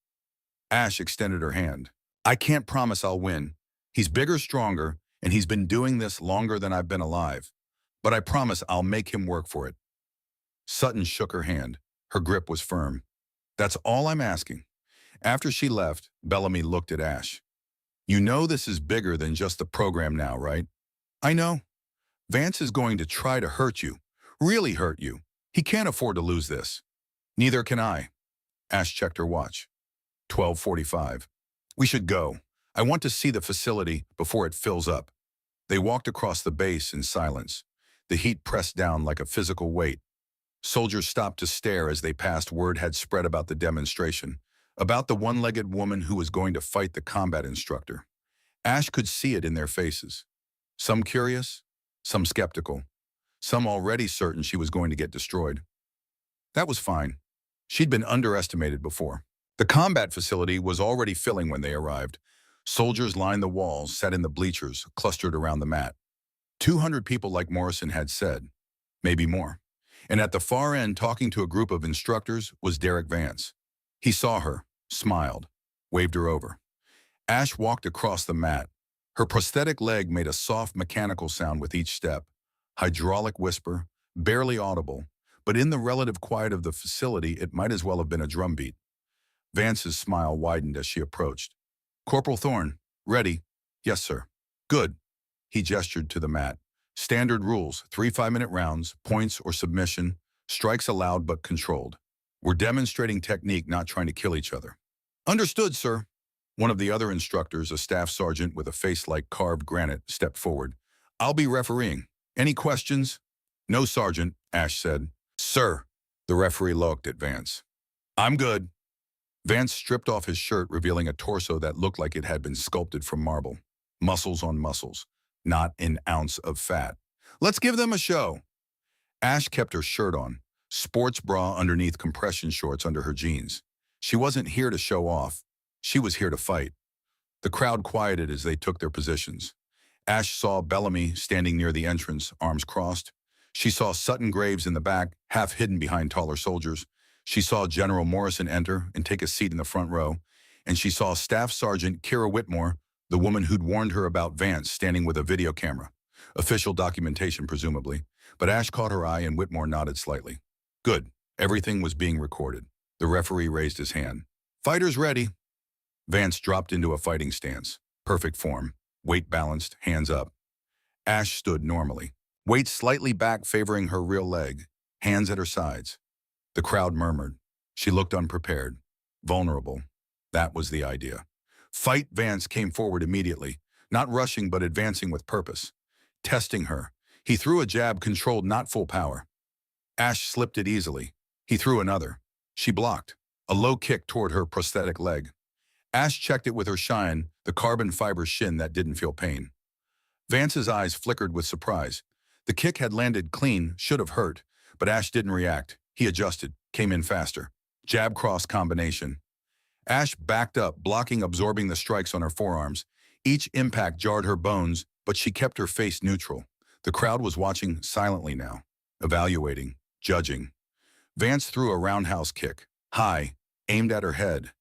Ash extended her hand. I can't promise I'll win. He's bigger, stronger, and he's been doing this longer than I've been alive. But I promise I'll make him work for it. Sutton shook her hand. Her grip was firm. That's all I'm asking. After she left, Bellamy looked at Ash. You know this is bigger than just the program now, right? I know. Vance is going to try to hurt you. Really hurt you. He can't afford to lose this. Neither can I. Ash checked her watch. 12:45. We should go. I want to see the facility before it fills up. They walked across the base in silence. The heat pressed down like a physical weight. Soldiers stopped to stare as they passed. Word had spread about the demonstration, about the one-legged woman who was going to fight the combat instructor. Ash could see it in their faces. Some curious, some skeptical, some already certain she was going to get destroyed. That was fine. She'd been underestimated before. The combat facility was already filling when they arrived. Soldiers lined the walls, sat in the bleachers, clustered around the mat. 200 people, like Morrison had said, maybe more. And at the far end, talking to a group of instructors, was Derek Vance. He saw her, smiled, waved her over. Ash walked across the mat. Her prosthetic leg made a soft mechanical sound with each step. Hydraulic whisper, barely audible, but in the relative quiet of the facility, it might as well have been a drumbeat. Vance's smile widened as she approached. Corporal Thorne, ready? Yes, sir. Good. He gestured to the mat. Standard rules, 3 5-minute rounds, points or submission, strikes allowed but controlled. We're demonstrating technique, not trying to kill each other. Understood, sir. One of the other instructors, a staff sergeant with a face like carved granite, stepped forward. I'll be refereeing. Any questions? No, Sergeant, Ash said. Sir. The referee looked at Vance. I'm good. Vance stripped off his shirt, revealing a torso that looked like it had been sculpted from marble. Muscles on muscles. Not an ounce of fat. Let's give them a show. Ash kept her shirt on, sports bra underneath compression shorts under her jeans. She wasn't here to show off. She was here to fight. The crowd quieted as they took their positions. Ash saw Bellamy standing near the entrance, arms crossed. She saw Sutton Graves in the back, half hidden behind taller soldiers. She saw General Morrison enter and take a seat in the front row. And she saw Staff Sergeant Kira Whitmore, the woman who'd warned her about Vance, standing with a video camera. Official documentation, presumably. But Ash caught her eye and Whitmore nodded slightly. Good. Everything was being recorded. The referee raised his hand. Fighters ready. Vance dropped into a fighting stance. Perfect form. Weight balanced, hands up. Ash stood normally. Weight slightly back, favoring her rear leg. Hands at her sides. The crowd murmured. She looked unprepared. Vulnerable. That was the idea. Fight. Vance came forward immediately. Not rushing, but advancing with purpose. Testing her. He threw a jab, controlled, not full power. Ash slipped it easily. He threw another. She blocked. A low kick toward her prosthetic leg. Ash checked it with her shine, the carbon fiber shin that didn't feel pain. Vance's eyes flickered with surprise. The kick had landed clean, should have hurt, but Ash didn't react. He adjusted, came in faster. Jab-cross combination. Ash backed up, blocking, absorbing the strikes on her forearms. Each impact jarred her bones, but she kept her face neutral. The crowd was watching silently now, evaluating, judging. Vance threw a roundhouse kick, high, aimed at her head.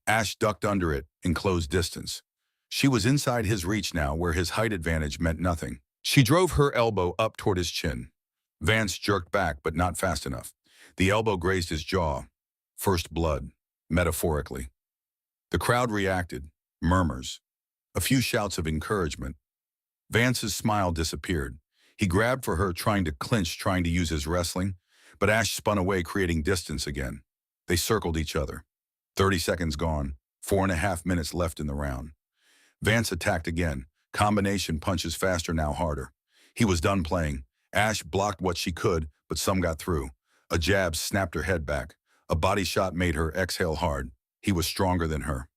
Ash ducked under it and closed distance. She was inside his reach now, where his height advantage meant nothing. She drove her elbow up toward his chin. Vance jerked back, but not fast enough. The elbow grazed his jaw. First blood, metaphorically. The crowd reacted, murmurs, a few shouts of encouragement. Vance's smile disappeared. He grabbed for her, trying to clinch, trying to use his wrestling, but Ash spun away, creating distance again. They circled each other. 30 seconds gone, 4.5 minutes left in the round. Vance attacked again, combination punches faster, now harder. He was done playing. Ash blocked what she could, but some got through. A jab snapped her head back. A body shot made her exhale hard. He was stronger than her.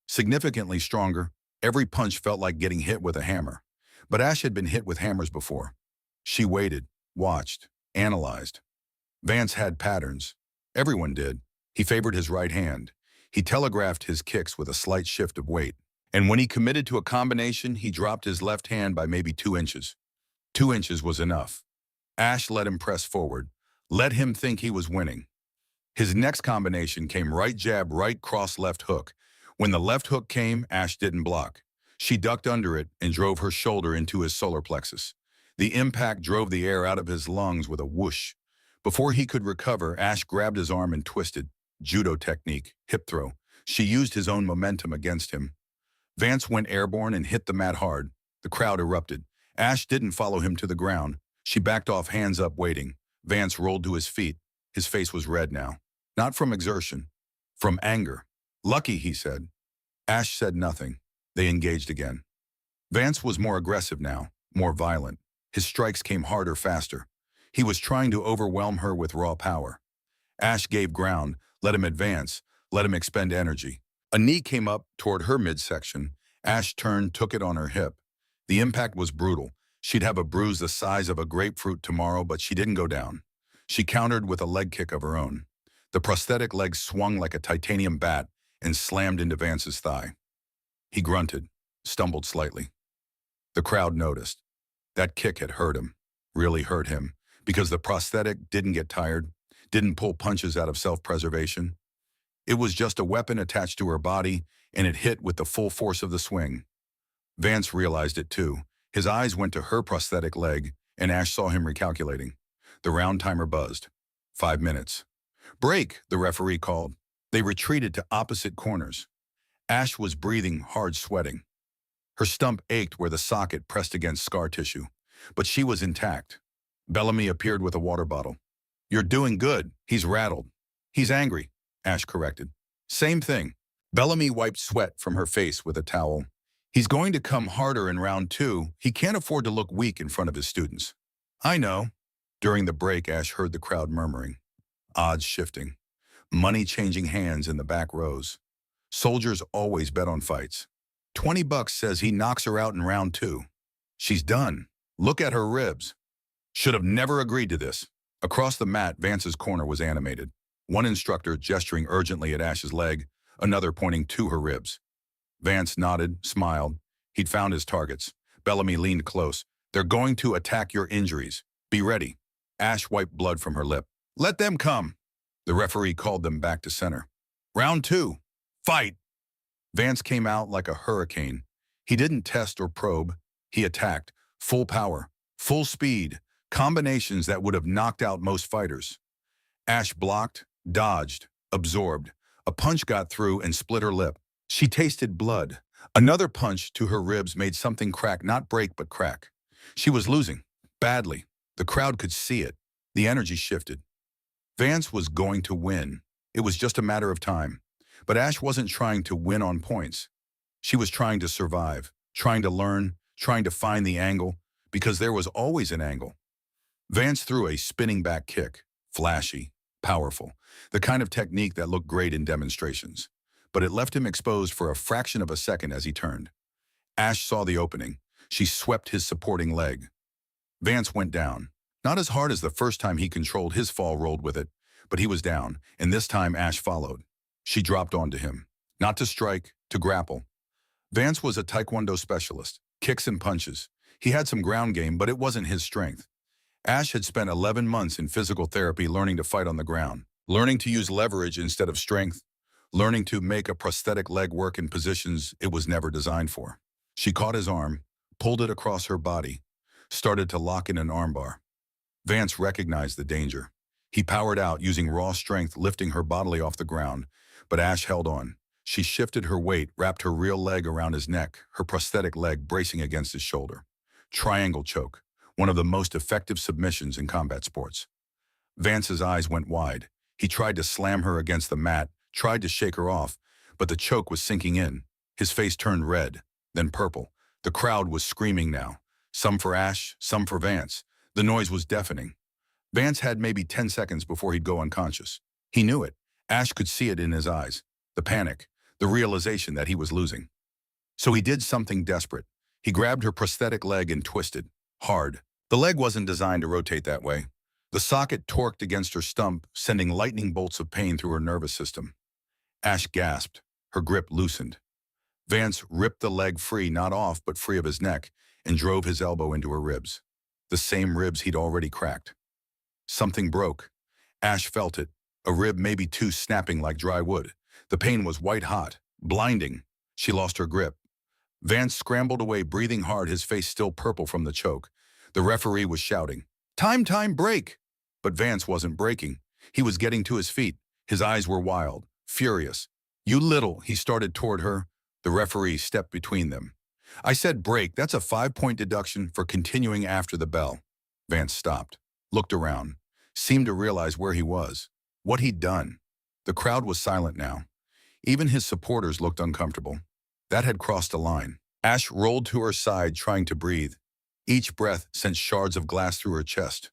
Significantly stronger. Every punch felt like getting hit with a hammer. But Ash had been hit with hammers before. She waited, watched, analyzed. Vance had patterns. Everyone did. He favored his right hand. He telegraphed his kicks with a slight shift of weight. And when he committed to a combination, he dropped his left hand by maybe 2 inches. 2 inches was enough. Ash let him press forward. Let him think he was winning. His next combination came right jab, right cross, left hook. When the left hook came, Ash didn't block. She ducked under it and drove her shoulder into his solar plexus. The impact drove the air out of his lungs with a whoosh. Before he could recover, Ash grabbed his arm and twisted. Judo technique, hip throw. She used his own momentum against him. Vance went airborne and hit the mat hard. The crowd erupted. Ash didn't follow him to the ground. She backed off, hands up, waiting. Vance rolled to his feet. His face was red now. Not from exertion, from anger. "Lucky," he said. Ash said nothing. They engaged again. Vance was more aggressive now, more violent. His strikes came harder, faster. He was trying to overwhelm her with raw power. Ash gave ground, let him advance, let him expend energy. A knee came up toward her midsection. Ash turned, took it on her hip. The impact was brutal. She'd have a bruise the size of a grapefruit tomorrow, but she didn't go down. She countered with a leg kick of her own. The prosthetic leg swung like a titanium bat and slammed into Vance's thigh. He grunted, stumbled slightly. The crowd noticed. That kick had hurt him, really hurt him, because the prosthetic didn't get tired, didn't pull punches out of self-preservation. It was just a weapon attached to her body, and it hit with the full force of the swing. Vance realized it too. His eyes went to her prosthetic leg, and Ash saw him recalculating. The round timer buzzed. 5 minutes. "Break," the referee called. They retreated to opposite corners. Ash was breathing hard, sweating. Her stump ached where the socket pressed against scar tissue, but she was intact. Bellamy appeared with a water bottle. "You're doing good." "He's rattled." "He's angry," Ash corrected. "Same thing." Bellamy wiped sweat from her face with a towel. "He's going to come harder in round 2. He can't afford to look weak in front of his students." "I know." During the break, Ash heard the crowd murmuring. Odds shifting. Money changing hands in the back rows. Soldiers always bet on fights. $20 says he knocks her out in round 2. She's done. Look at her ribs. Should have never agreed to this. Across the mat, Vance's corner was animated. One instructor gesturing urgently at Ash's leg, another pointing to her ribs. Vance nodded, smiled. He'd found his targets. Bellamy leaned close. "They're going to attack your injuries. Be ready." Ash wiped blood from her lip. "Let them come." The referee called them back to center. "Round 2. Fight." Vance came out like a hurricane. He didn't test or probe. He attacked. Full power, full speed, combinations that would have knocked out most fighters. Ash blocked, dodged, absorbed. A punch got through and split her lip. She tasted blood. Another punch to her ribs made something crack, not break, but crack. She was losing, badly. The crowd could see it. The energy shifted. Vance was going to win. It was just a matter of time. But Ash wasn't trying to win on points. She was trying to survive, trying to learn, trying to find the angle, because there was always an angle. Vance threw a spinning back kick, flashy, powerful, the kind of technique that looked great in demonstrations. But it left him exposed for a fraction of a second as he turned. Ash saw the opening. She swept his supporting leg. Vance went down. Not as hard as the first time he controlled his fall rolled with it, but he was down, and this time Ash followed. She dropped onto him. Not to strike, to grapple. Vance was a taekwondo specialist, kicks and punches. He had some ground game, but it wasn't his strength. Ash had spent 11 months in physical therapy learning to fight on the ground, learning to use leverage instead of strength, learning to make a prosthetic leg work in positions it was never designed for. She caught his arm, pulled it across her body, started to lock in an armbar. Vance recognized the danger. He powered out using raw strength, lifting her bodily off the ground, but Ash held on. She shifted her weight, wrapped her real leg around his neck, her prosthetic leg bracing against his shoulder. Triangle choke, one of the most effective submissions in combat sports. Vance's eyes went wide. He tried to slam her against the mat, tried to shake her off, but the choke was sinking in. His face turned red, then purple. The crowd was screaming now. Some for Ash, some for Vance. The noise was deafening. Vance had maybe 10 seconds before he'd go unconscious. He knew it. Ash could see it in his eyes. The panic, the realization that he was losing. So he did something desperate. He grabbed her prosthetic leg and twisted. Hard. The leg wasn't designed to rotate that way. The socket torqued against her stump, sending lightning bolts of pain through her nervous system. Ash gasped. Her grip loosened. Vance ripped the leg free, not off, but free of his neck, and drove his elbow into her ribs. The same ribs he'd already cracked. Something broke. Ash felt it, a rib, maybe two, snapping like dry wood. The pain was white-hot, blinding. She lost her grip. Vance scrambled away, breathing hard, his face still purple from the choke. The referee was shouting, time, break! But Vance wasn't breaking. He was getting to his feet. His eyes were wild, furious. You little, he started toward her. The referee stepped between them. I said break, that's a 5-point deduction for continuing after the bell. Vance stopped, looked around, seemed to realize where he was, what he'd done. The crowd was silent now. Even his supporters looked uncomfortable. That had crossed a line. Ash rolled to her side, trying to breathe. Each breath sent shards of glass through her chest.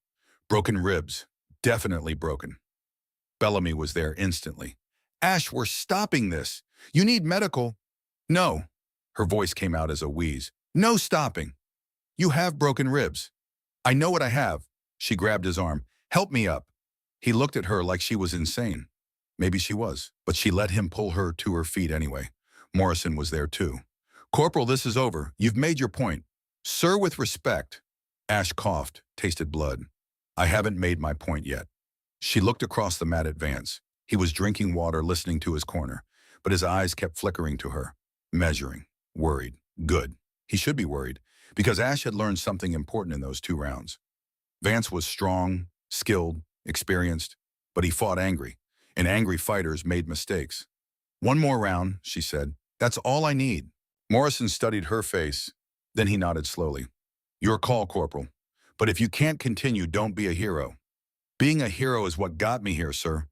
Broken ribs, definitely broken. Bellamy was there instantly. Ash, we're stopping this. You need medical. No. Her voice came out as a wheeze. No stopping. You have broken ribs. I know what I have. She grabbed his arm. Help me up. He looked at her like she was insane. Maybe she was, but she let him pull her to her feet anyway. Morrison was there too. Corporal, this is over. You've made your point. Sir, with respect. Ash coughed, tasted blood. I haven't made my point yet. She looked across the mat at Vance. He was drinking water, listening to his corner, but his eyes kept flickering to her, measuring, worried. Good. He should be worried, because Ash had learned something important in those 2 rounds. Vance was strong, skilled, experienced, but he fought angry, and angry fighters made mistakes. One more round, she said. That's all I need. Morrison studied her face, then he nodded slowly. Your call, Corporal. But if you can't continue, don't be a hero. Being a hero is what got me here, sir.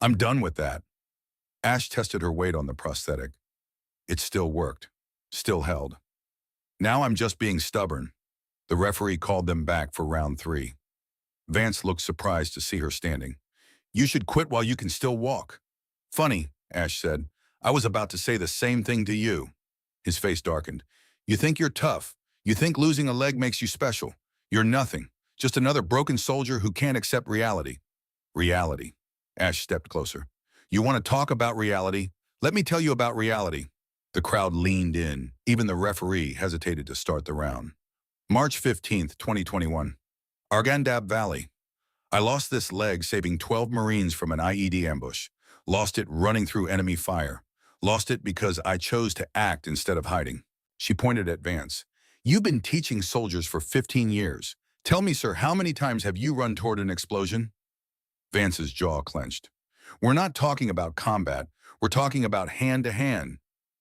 I'm done with that. Ash tested her weight on the prosthetic. It still worked, still held. Now I'm just being stubborn. The referee called them back for round 3. Vance looked surprised to see her standing. You should quit while you can still walk. Funny, Ash said. I was about to say the same thing to you. His face darkened. You think you're tough. You think losing a leg makes you special. You're nothing. Just another broken soldier who can't accept reality. Reality. Ash stepped closer. You want to talk about reality? Let me tell you about reality. The crowd leaned in. Even the referee hesitated to start the round. March 15th, 2021. Arghandab Valley. I lost this leg saving 12 Marines from an IED ambush. Lost it running through enemy fire. Lost it because I chose to act instead of hiding. She pointed at Vance. You've been teaching soldiers for 15 years. Tell me, sir, how many times have you run toward an explosion? Vance's jaw clenched. We're not talking about combat. We're talking about hand-to-hand.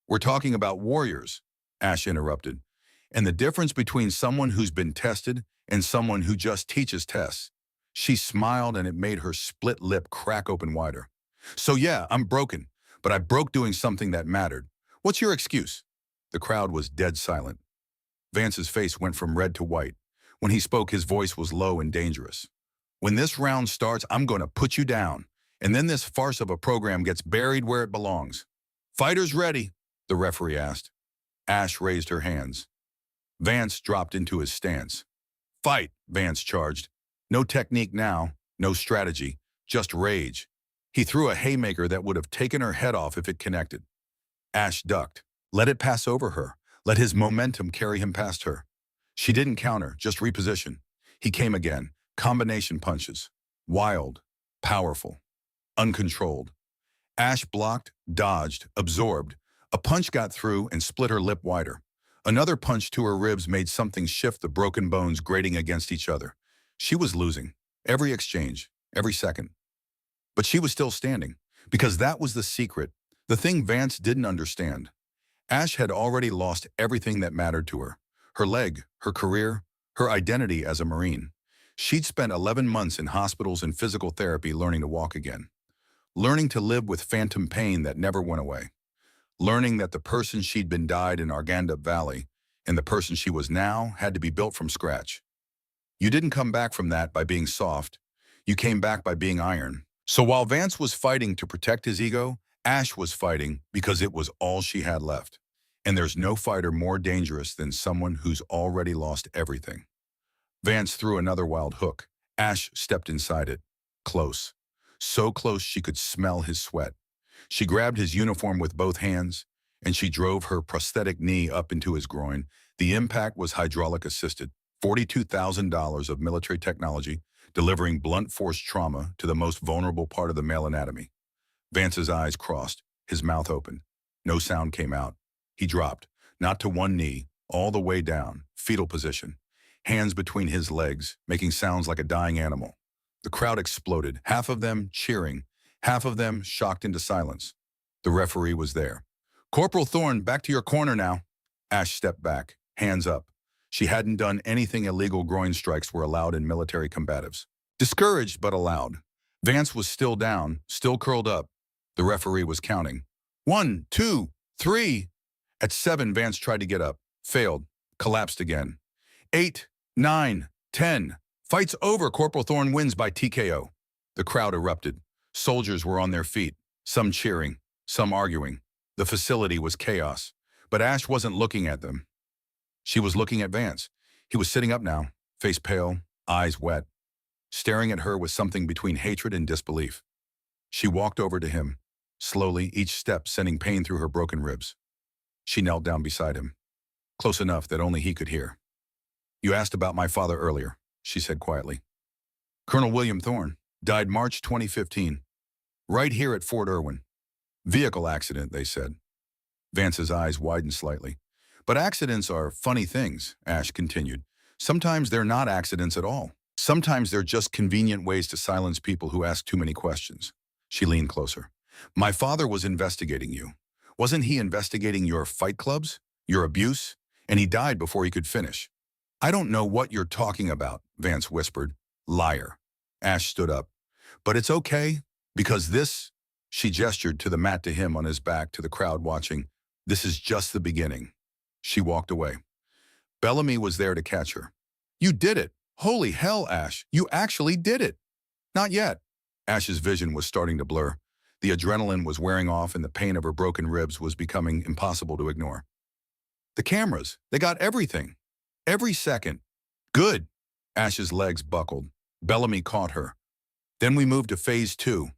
We're talking about warriors, Ash interrupted. And the difference between someone who's been tested and someone who just teaches tests. She smiled and it made her split lip crack open wider. So yeah, I'm broken, but I broke doing something that mattered. What's your excuse? The crowd was dead silent. Vance's face went from red to white. When he spoke, his voice was low and dangerous. When this round starts, I'm going to put you down, and then this farce of a program gets buried where it belongs. Fighters ready, the referee asked. Ash raised her hands. Vance dropped into his stance. Fight, Vance charged. No technique now, no strategy, just rage. He threw a haymaker that would have taken her head off if it connected. Ash ducked. Let it pass over her. Let his momentum carry him past her. She didn't counter, just reposition. He came again. Combination punches. Wild, powerful, uncontrolled. Ash blocked, dodged, absorbed. A punch got through and split her lip wider. Another punch to her ribs made something shift, the broken bones grating against each other. She was losing. Every exchange, every second. But she was still standing, because that was the secret, the thing Vance didn't understand. Ash had already lost everything that mattered to her. Her leg, her career, her identity as a Marine. She'd spent 11 months in hospitals and physical therapy learning to walk again. Learning to live with phantom pain that never went away. Learning that the person she'd been died in Arganda Valley and the person she was now had to be built from scratch. You didn't come back from that by being soft. You came back by being iron. So while Vance was fighting to protect his ego, Ash was fighting because it was all she had left. And there's no fighter more dangerous than someone who's already lost everything. Vance threw another wild hook. Ash stepped inside it. Close. So close she could smell his sweat. She grabbed his uniform with both hands, and she drove her prosthetic knee up into his groin. The impact was hydraulic-assisted. $42,000 of military technology, delivering blunt force trauma to the most vulnerable part of the male anatomy. Vance's eyes crossed, his mouth open. No sound came out. He dropped, not to one knee, all the way down, fetal position. Hands between his legs, making sounds like a dying animal. The crowd exploded, half of them cheering, half of them shocked into silence. The referee was there. Corporal Thorne, back to your corner now. Ash stepped back, hands up. She hadn't done anything illegal. Groin strikes were allowed in military combatives. Discouraged but allowed. Vance was still down, still curled up. The referee was counting. 1, 2, 3. At 7, Vance tried to get up, failed, collapsed again. 8, 9, 10. Fight's over. Corporal Thorne wins by TKO. The crowd erupted. Soldiers were on their feet, some cheering, some arguing. The facility was chaos, but Ash wasn't looking at them. She was looking at Vance. He was sitting up now, face pale, eyes wet, staring at her with something between hatred and disbelief. She walked over to him, slowly, each step sending pain through her broken ribs. She knelt down beside him, close enough that only he could hear. You asked about my father earlier, she said quietly. Colonel William Thorne died March 2015, right here at Fort Irwin. Vehicle accident, they said. Vance's eyes widened slightly. But accidents are funny things, Ash continued. Sometimes they're not accidents at all. Sometimes they're just convenient ways to silence people who ask too many questions. She leaned closer. My father was investigating you. Wasn't he investigating your fight clubs, your abuse? And he died before he could finish. I don't know what you're talking about, Vance whispered. Liar. Ash stood up. But it's okay, because this, she gestured to the mat, to him on his back, to the crowd watching. This is just the beginning. She walked away. Bellamy was there to catch her. You did it. Holy hell, Ash. You actually did it. Not yet. Ash's vision was starting to blur. The adrenaline was wearing off and the pain of her broken ribs was becoming impossible to ignore. The cameras, they got everything. Every second. Good. Ash's legs buckled. Bellamy caught her. Then we moved to phase 2.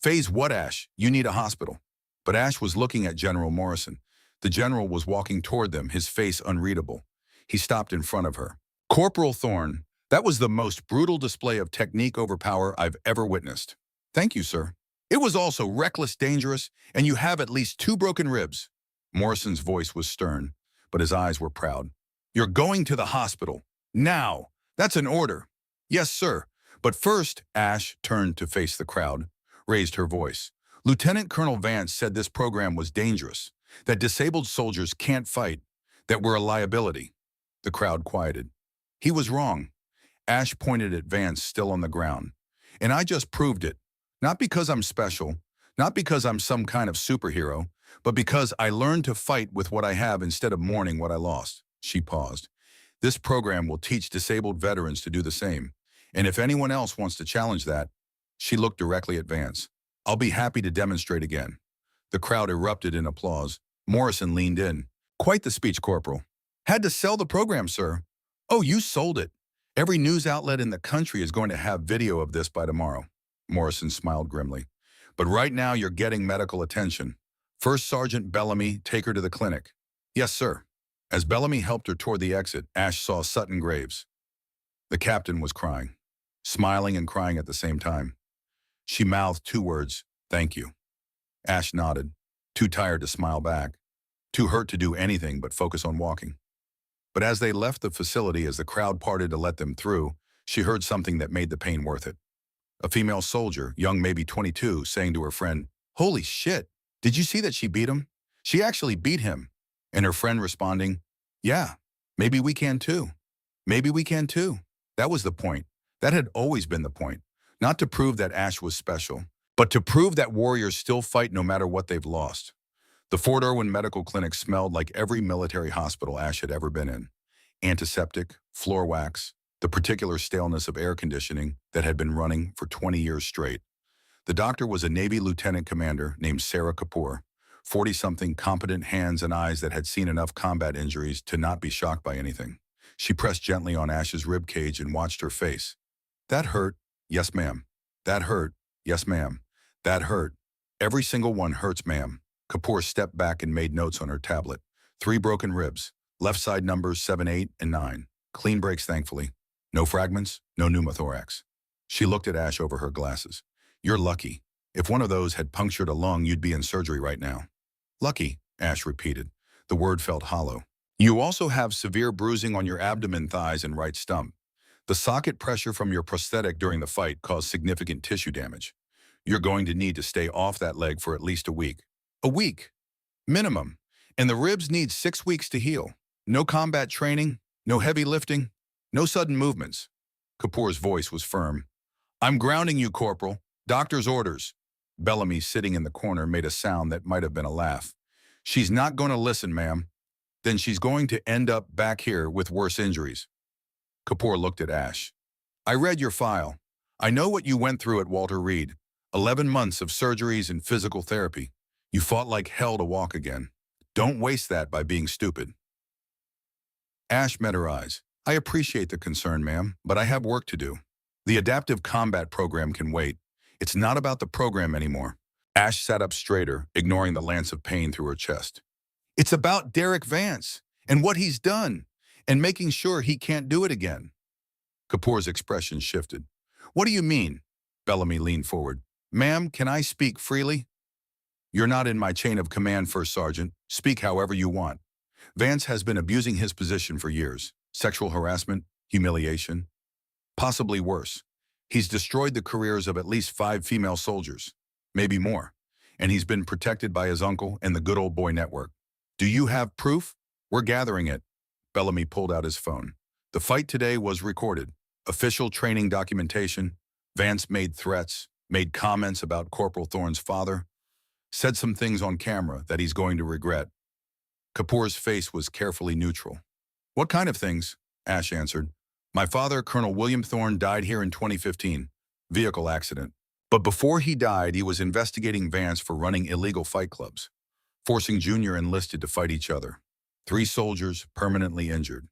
Phase what, Ash? You need a hospital. But Ash was looking at General Morrison. The general was walking toward them, his face unreadable. He stopped in front of her. Corporal Thorne, that was the most brutal display of technique over power I've ever witnessed. Thank you, sir. It was also reckless, dangerous, and you have at least 2 broken ribs. Morrison's voice was stern, but his eyes were proud. You're going to the hospital. Now. That's an order. Yes, sir. But first, Ash turned to face the crowd, raised her voice. Lieutenant Colonel Vance said this program was dangerous, that disabled soldiers can't fight, that we're a liability. The crowd quieted. He was wrong. Ash pointed at Vance, still on the ground. And I just proved it. Not because I'm special, not because I'm some kind of superhero, but because I learned to fight with what I have instead of mourning what I lost. She paused. This program will teach disabled veterans to do the same. And if anyone else wants to challenge that, she looked directly at Vance. I'll be happy to demonstrate again. The crowd erupted in applause. Morrison leaned in. Quite the speech, Corporal. Had to sell the program, sir. Oh, you sold it. Every news outlet in the country is going to have video of this by tomorrow. Morrison smiled grimly. But right now you're getting medical attention. First Sergeant Bellamy, take her to the clinic. Yes, sir. As Bellamy helped her toward the exit, Ash saw Sutton Graves. The captain was crying, smiling and crying at the same time. She mouthed two words, thank you. Ash nodded, too tired to smile back, too hurt to do anything but focus on walking. But as they left the facility, as the crowd parted to let them through, she heard something that made the pain worth it. A female soldier, young maybe 22, saying to her friend, "Holy shit, did you see that she beat him? She actually beat him." And her friend responding, "Yeah, maybe we can too. Maybe we can too." That was the point. That had always been the point. Not to prove that Ash was special, but to prove that warriors still fight no matter what they've lost. The Fort Irwin Medical Clinic smelled like every military hospital Ash had ever been in. Antiseptic, floor wax, the particular staleness of air conditioning that had been running for 20 years straight. The doctor was a Navy lieutenant commander named Sarah Kapoor, 40-something, competent hands and eyes that had seen enough combat injuries to not be shocked by anything. She pressed gently on Ash's rib cage and watched her face. That hurt. Yes, ma'am. That hurt. Yes, ma'am. That hurt. Every single one hurts, ma'am. Kapoor stepped back and made notes on her tablet. 3 broken ribs. Left side numbers 7, 8, and 9. Clean breaks, thankfully. No fragments, no pneumothorax. She looked at Ash over her glasses. You're lucky. If one of those had punctured a lung, you'd be in surgery right now. Lucky, Ash repeated. The word felt hollow. You also have severe bruising on your abdomen, thighs, and right stump. The socket pressure from your prosthetic during the fight caused significant tissue damage. You're going to need to stay off that leg for at least a week. A week, minimum. And the ribs need 6 weeks to heal. No combat training, no heavy lifting, no sudden movements. Kapoor's voice was firm. I'm grounding you, Corporal. Doctor's orders. Bellamy, sitting in the corner, made a sound that might have been a laugh. She's not going to listen, ma'am. Then she's going to end up back here with worse injuries. Kapoor looked at Ash. I read your file. I know what you went through at Walter Reed. 11 months of surgeries and physical therapy. You fought like hell to walk again. Don't waste that by being stupid. Ash met her eyes. I appreciate the concern, ma'am, but I have work to do. The adaptive combat program can wait. It's not about the program anymore. Ash sat up straighter, ignoring the lance of pain through her chest. It's about Derek Vance and what he's done and making sure he can't do it again. Kapoor's expression shifted. What do you mean? Bellamy leaned forward. Ma'am, can I speak freely? You're not in my chain of command, First Sergeant. Speak however you want. Vance has been abusing his position for years. Sexual harassment, humiliation, possibly worse. He's destroyed the careers of at least 5 female soldiers, maybe more, and he's been protected by his uncle and the good old boy network. Do you have proof? We're gathering it. Bellamy pulled out his phone. The fight today was recorded. Official training documentation. Vance made threats, made comments about Corporal Thorne's father, said some things on camera that he's going to regret. Kapoor's face was carefully neutral. What kind of things? Ash answered. My father, Colonel William Thorne, died here in 2015. Vehicle accident. But before he died, he was investigating Vance for running illegal fight clubs, forcing junior enlisted to fight each other. 3 soldiers permanently injured.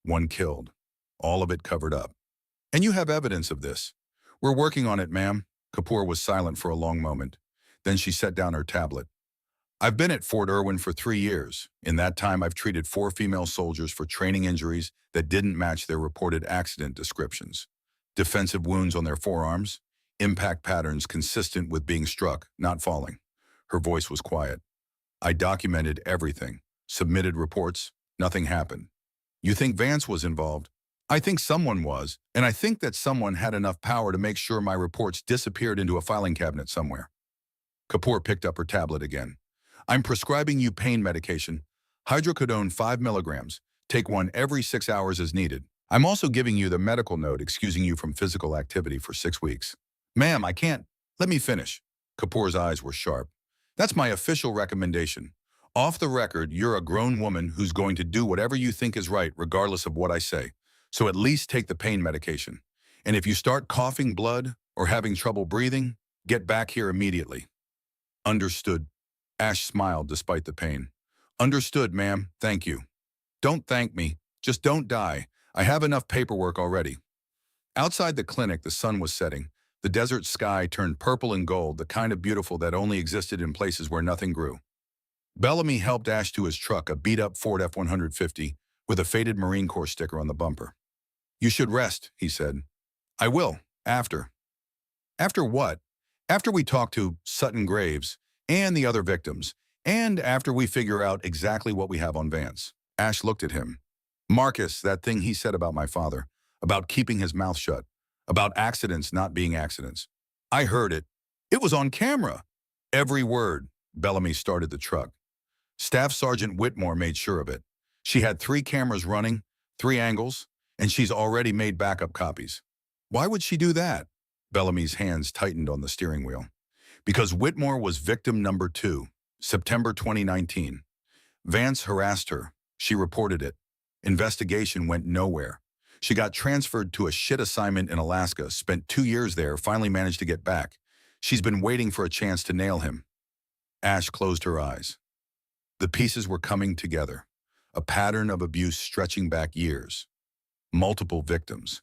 1 killed. All of it covered up. And you have evidence of this. We're working on it, ma'am. Kapoor was silent for a long moment. Then she set down her tablet. I've been at Fort Irwin for 3 years. In that time, I've treated 4 female soldiers for training injuries that didn't match their reported accident descriptions. Defensive wounds on their forearms, impact patterns consistent with being struck, not falling. Her voice was quiet. I documented everything, submitted reports, nothing happened. You think Vance was involved? I think someone was, and I think that someone had enough power to make sure my reports disappeared into a filing cabinet somewhere. Kapoor picked up her tablet again. I'm prescribing you pain medication, hydrocodone 5 milligrams. Take one every 6 hours as needed. I'm also giving you the medical note excusing you from physical activity for 6 weeks. Ma'am, I can't. Let me finish. Kapoor's eyes were sharp. That's my official recommendation. Off the record, you're a grown woman who's going to do whatever you think is right regardless of what I say. So at least take the pain medication. And if you start coughing blood or having trouble breathing, get back here immediately. Understood. Ash smiled despite the pain. Understood, ma'am. Thank you. Don't thank me. Just don't die. I have enough paperwork already. Outside the clinic, the sun was setting. The desert sky turned purple and gold, the kind of beautiful that only existed in places where nothing grew. Bellamy helped Ash to his truck, a beat-up Ford F-150, with a faded Marine Corps sticker on the bumper. "You should rest," he said. "I will, after." "After what?" "After we talk to Sutton Graves and the other victims, and after we figure out exactly what we have on Vance." Ash looked at him. "Marcus, that thing he said about my father, about keeping his mouth shut, about accidents not being accidents. I heard it. It was on camera." "Every word." Bellamy started the truck. "Staff Sergeant Whitmore made sure of it. She had 3 cameras running, 3 angles, and she's already made backup copies." "Why would she do that?" Bellamy's hands tightened on the steering wheel. "Because Whitmore was victim number 2, September 2019. Vance harassed her. She reported it. Investigation went nowhere. She got transferred to a shit assignment in Alaska, spent 2 years there, finally managed to get back. She's been waiting for a chance to nail him." Ash closed her eyes. The pieces were coming together. A pattern of abuse stretching back years. Multiple victims.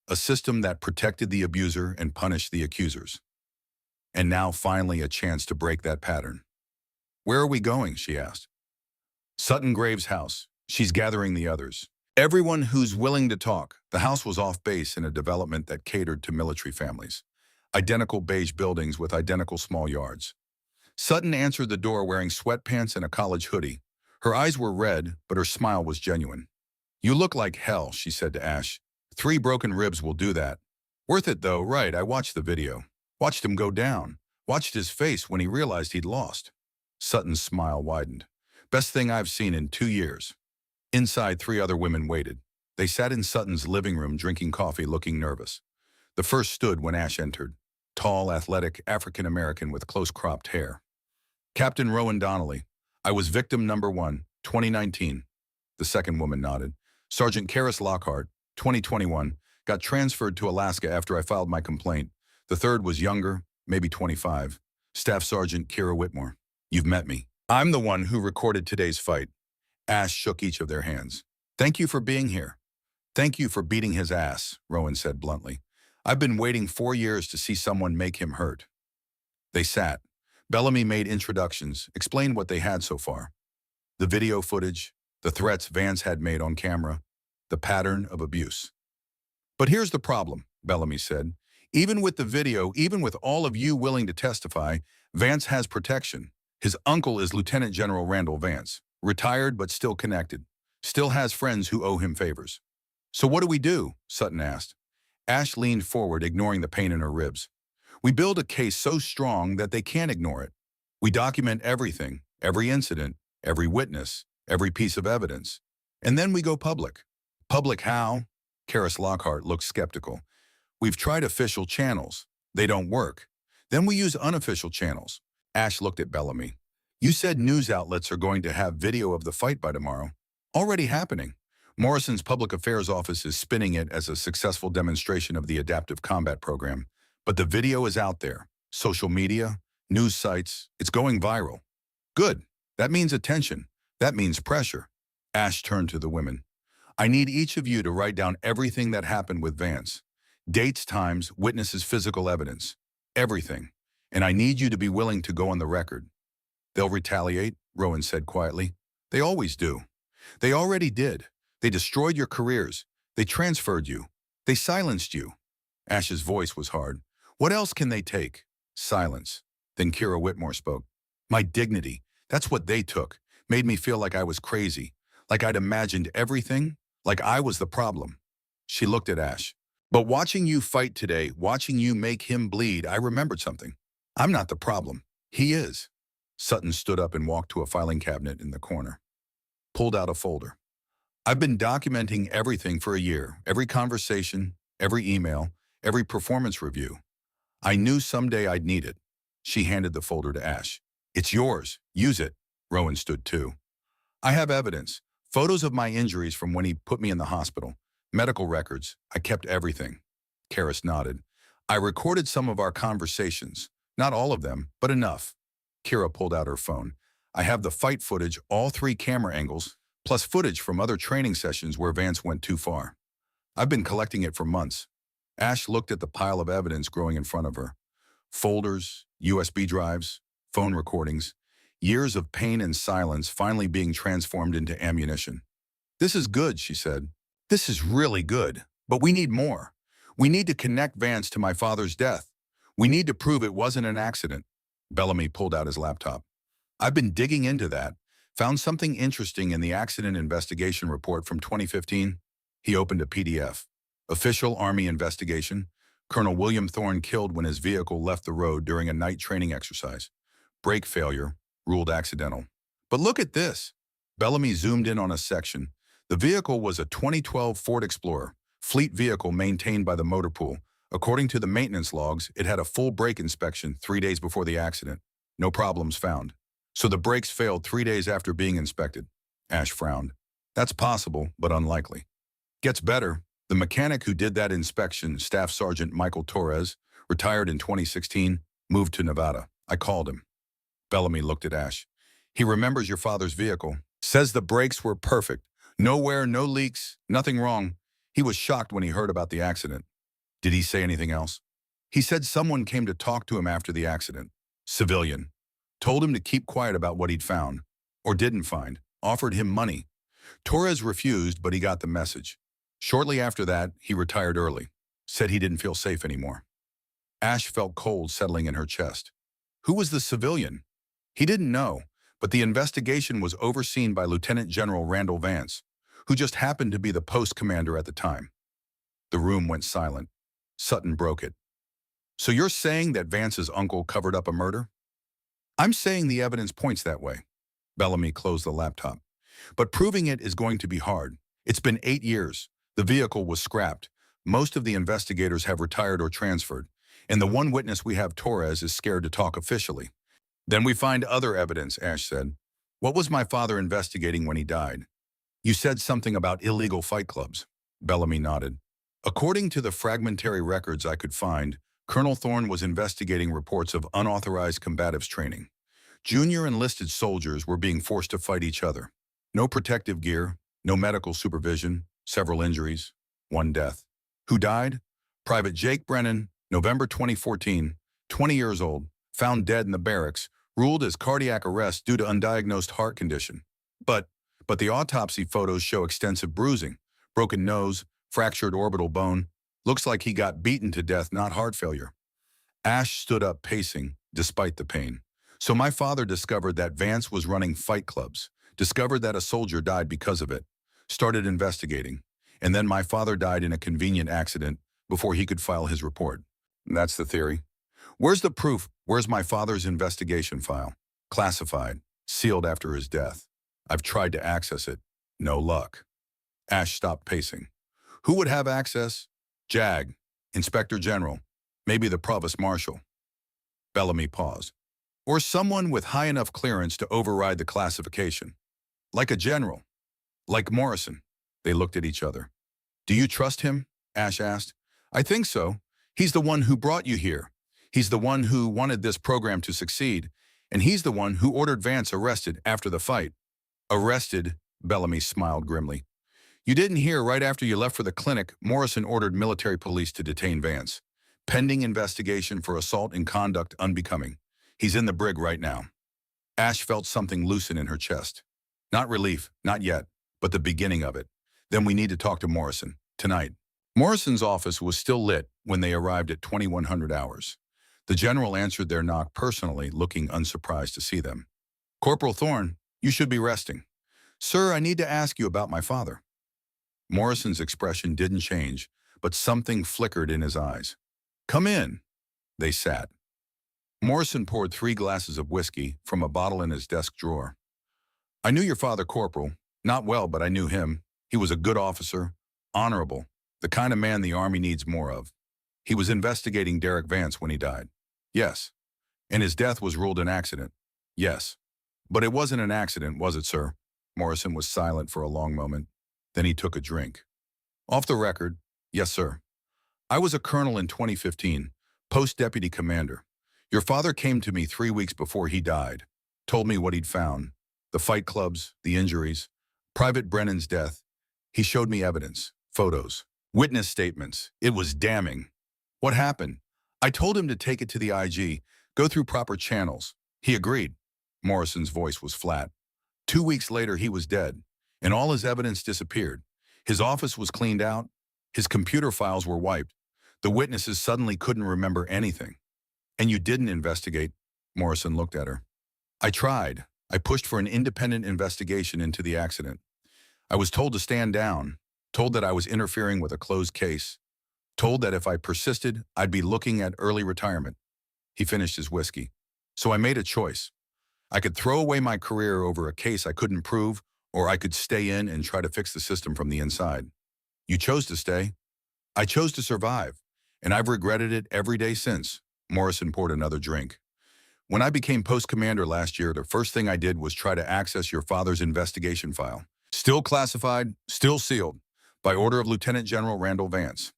A system that protected the abuser and punished the accusers. And now finally a chance to break that pattern. "Where are we going?" she asked. "Sutton Graves' house. She's gathering the others. Everyone who's willing to talk." The house was off base in a development that catered to military families. Identical beige buildings with identical small yards. Sutton answered the door wearing sweatpants and a college hoodie. Her eyes were red, but her smile was genuine. "You look like hell," she said to Ash. 3 broken ribs will do that. Worth it though, right? I watched the video. Watched him go down. Watched his face when he realized he'd lost." Sutton's smile widened. "Best thing I've seen in 2 years." Inside, 3 other women waited. They sat in Sutton's living room drinking coffee, looking nervous. The first stood when Ash entered. Tall, athletic, African-American with close-cropped hair. "Captain Rowan Donnelly. I was victim number 1, 2019. The second woman nodded. "Sergeant Karis Lockhart, 2021. Got transferred to Alaska after I filed my complaint. The third was younger, maybe 25. Staff Sergeant Kira Whitmore. You've met me. I'm the one who recorded today's fight." Ash shook each of their hands. "Thank you for being here." "Thank you for beating his ass," Rowan said bluntly. "I've been waiting 4 years to see someone make him hurt." They sat. Bellamy made introductions, explained what they had so far. The video footage, the threats Vance had made on camera, the pattern of abuse. "But here's the problem," Bellamy said. "Even with the video, even with all of you willing to testify, Vance has protection. His uncle is Lieutenant General Randall Vance, retired but still connected, still has friends who owe him favors." "So what do we do?" Sutton asked. Ash leaned forward, ignoring the pain in her ribs. "We build a case so strong that they can't ignore it. We document everything, every incident, every witness, every piece of evidence. And then we go public." "Public how?" Karis Lockhart looked skeptical. "We've tried official channels. They don't work. Then we use unofficial channels." Ash looked at Bellamy. "You said news outlets are going to have video of the fight by tomorrow. Already happening. Morrison's public affairs office is spinning it as a successful demonstration of the adaptive combat program. But the video is out there. Social media, news sites, it's going viral." "Good. That means attention. That means pressure." Ash turned to the women. "I need each of you to write down everything that happened with Vance. Dates, times, witnesses, physical evidence. Everything. And I need you to be willing to go on the record." "They'll retaliate," Rowan said quietly. "They always do. They already did. They destroyed your careers. They transferred you. They silenced you." Ash's voice was hard. "What else can they take?" Silence. Then Kira Whitmore spoke. "My dignity. That's what they took. Made me feel like I was crazy. Like I'd imagined everything. Like I was the problem." She looked at Ash. "But watching you fight today, watching you make him bleed, I remembered something. I'm not the problem. He is." Sutton stood up and walked to a filing cabinet in the corner. Pulled out a folder. "I've been documenting everything for a year. Every conversation, every email, every performance review. I knew someday I'd need it." She handed the folder to Ash. "It's yours. Use it." Rowan stood too. "I have evidence. Photos of my injuries from when he put me in the hospital. Medical records. I kept everything." Karis nodded. "I recorded some of our conversations. Not all of them, but enough." Kira pulled out her phone. "I have the fight footage, all 3 camera angles, plus footage from other training sessions where Vance went too far. I've been collecting it for months. Ash looked at the pile of evidence growing in front of her. Folders, USB drives, phone recordings, years of pain and silence finally being transformed into ammunition. "This is good," she said. "This is really good. But we need more. We need to connect Vance to my father's death. We need to prove it wasn't an accident." Bellamy pulled out his laptop. "I've been digging into that. Found something interesting in the accident investigation report from 2015. He opened a PDF. Official Army investigation. Colonel William Thorne killed when his vehicle left the road during a night training exercise. Brake failure, ruled accidental. But look at this." Bellamy zoomed in on a section. The vehicle was a 2012 Ford Explorer, fleet vehicle maintained by the motor pool. According to the maintenance logs, it had a full brake inspection 3 days before the accident. No problems found. So the brakes failed 3 days after being inspected. Ash frowned. "That's possible, but unlikely." Gets better. The mechanic who did that inspection, Staff Sergeant Michael Torres, retired in 2016, moved to Nevada. I called him. Bellamy looked at Ash. "He remembers your father's vehicle. Says the brakes were perfect. No wear, no leaks, nothing wrong. He was shocked when he heard about the accident." "Did he say anything else?" "He said someone came to talk to him after the accident. Civilian. Told him to keep quiet about what he'd found, or didn't find. Offered him money. Torres refused, but he got the message. Shortly after that, he retired early. Said he didn't feel safe anymore." Ash felt cold settling in her chest. Who was the civilian? He didn't know, but the investigation was overseen by Lieutenant General Randall Vance, who just happened to be the post commander at the time. The room went silent. Sutton broke it. "So you're saying that Vance's uncle covered up a murder?" "I'm saying the evidence points that way." Bellamy closed the laptop. "But proving it is going to be hard. It's been 8 years. The vehicle was scrapped. Most of the investigators have retired or transferred, and the one witness we have, Torres, is scared to talk officially." "Then we find other evidence," Ash said. "What was my father investigating when he died?" "You said something about illegal fight clubs." Bellamy nodded. "According to the fragmentary records I could find, Colonel Thorne was investigating reports of unauthorized combatives training. Junior enlisted soldiers were being forced to fight each other. No protective gear, no medical supervision, several injuries, one death. Who died? Private Jake Brennan, November 2014, 20 years old, found dead in the barracks, ruled as cardiac arrest due to undiagnosed heart condition. But the autopsy photos show extensive bruising, broken nose, fractured orbital bone. Looks like he got beaten to death, not heart failure." Ash stood up pacing, despite the pain. "So my father discovered that Vance was running fight clubs, discovered that a soldier died because of it, started investigating, and then my father died in a convenient accident before he could file his report. That's the theory. Where's the proof? Where's my father's investigation file? Classified, sealed after his death. I've tried to access it. No luck." Ash stopped pacing. "Who would have access? JAG, Inspector General, maybe the Provost Marshal." Bellamy paused. "Or someone with high enough clearance to override the classification. Like a general. Like Morrison." They looked at each other. "Do you trust him?" Ash asked. "I think so. He's the one who brought you here. He's the one who wanted this program to succeed, and he's the one who ordered Vance arrested after the fight." "Arrested?" Bellamy smiled grimly. "You didn't hear right after you left for the clinic, Morrison ordered military police to detain Vance. Pending investigation for assault and conduct unbecoming. He's in the brig right now." Ash felt something loosen in her chest. Not relief, not yet, but the beginning of it. "Then we need to talk to Morrison, tonight." Morrison's office was still lit when they arrived at 2100 hours. The general answered their knock personally, looking unsurprised to see them. "Corporal Thorne, you should be resting." "Sir, I need to ask you about my father." Morrison's expression didn't change, but something flickered in his eyes. "Come in." They sat. Morrison poured 3 glasses of whiskey from a bottle in his desk drawer. "I knew your father, Corporal. Not well, but I knew him. He was a good officer, honorable, the kind of man the Army needs more of. He was investigating Derek Vance when he died." "Yes." "And his death was ruled an accident." "Yes." "But it wasn't an accident, was it, sir?" Morrison was silent for a long moment. Then he took a drink. "Off the record, yes, sir. I was a colonel in 2015, post-deputy commander. Your father came to me 3 weeks before he died, told me what he'd found, the fight clubs, the injuries, Private Brennan's death. He showed me evidence, photos. Witness statements. It was damning. What happened? I told him to take it to the IG, go through proper channels. He agreed. Morrison's voice was flat. 2 weeks later, he was dead, and all his evidence disappeared. His office was cleaned out. His computer files were wiped. The witnesses suddenly couldn't remember anything. And you didn't investigate? Morrison looked at her. I tried. I pushed for an independent investigation into the accident. I was told to stand down, told that I was interfering with a closed case, told that if I persisted, I'd be looking at early retirement. He finished his whiskey. So I made a choice. I could throw away my career over a case I couldn't prove, or I could stay in and try to fix the system from the inside. You chose to stay. I chose to survive, and I've regretted it every day since. Morrison poured another drink. When I became post commander last year, the first thing I did was try to access your father's investigation file. Still classified, still sealed, by order of Lieutenant General Randall Vance.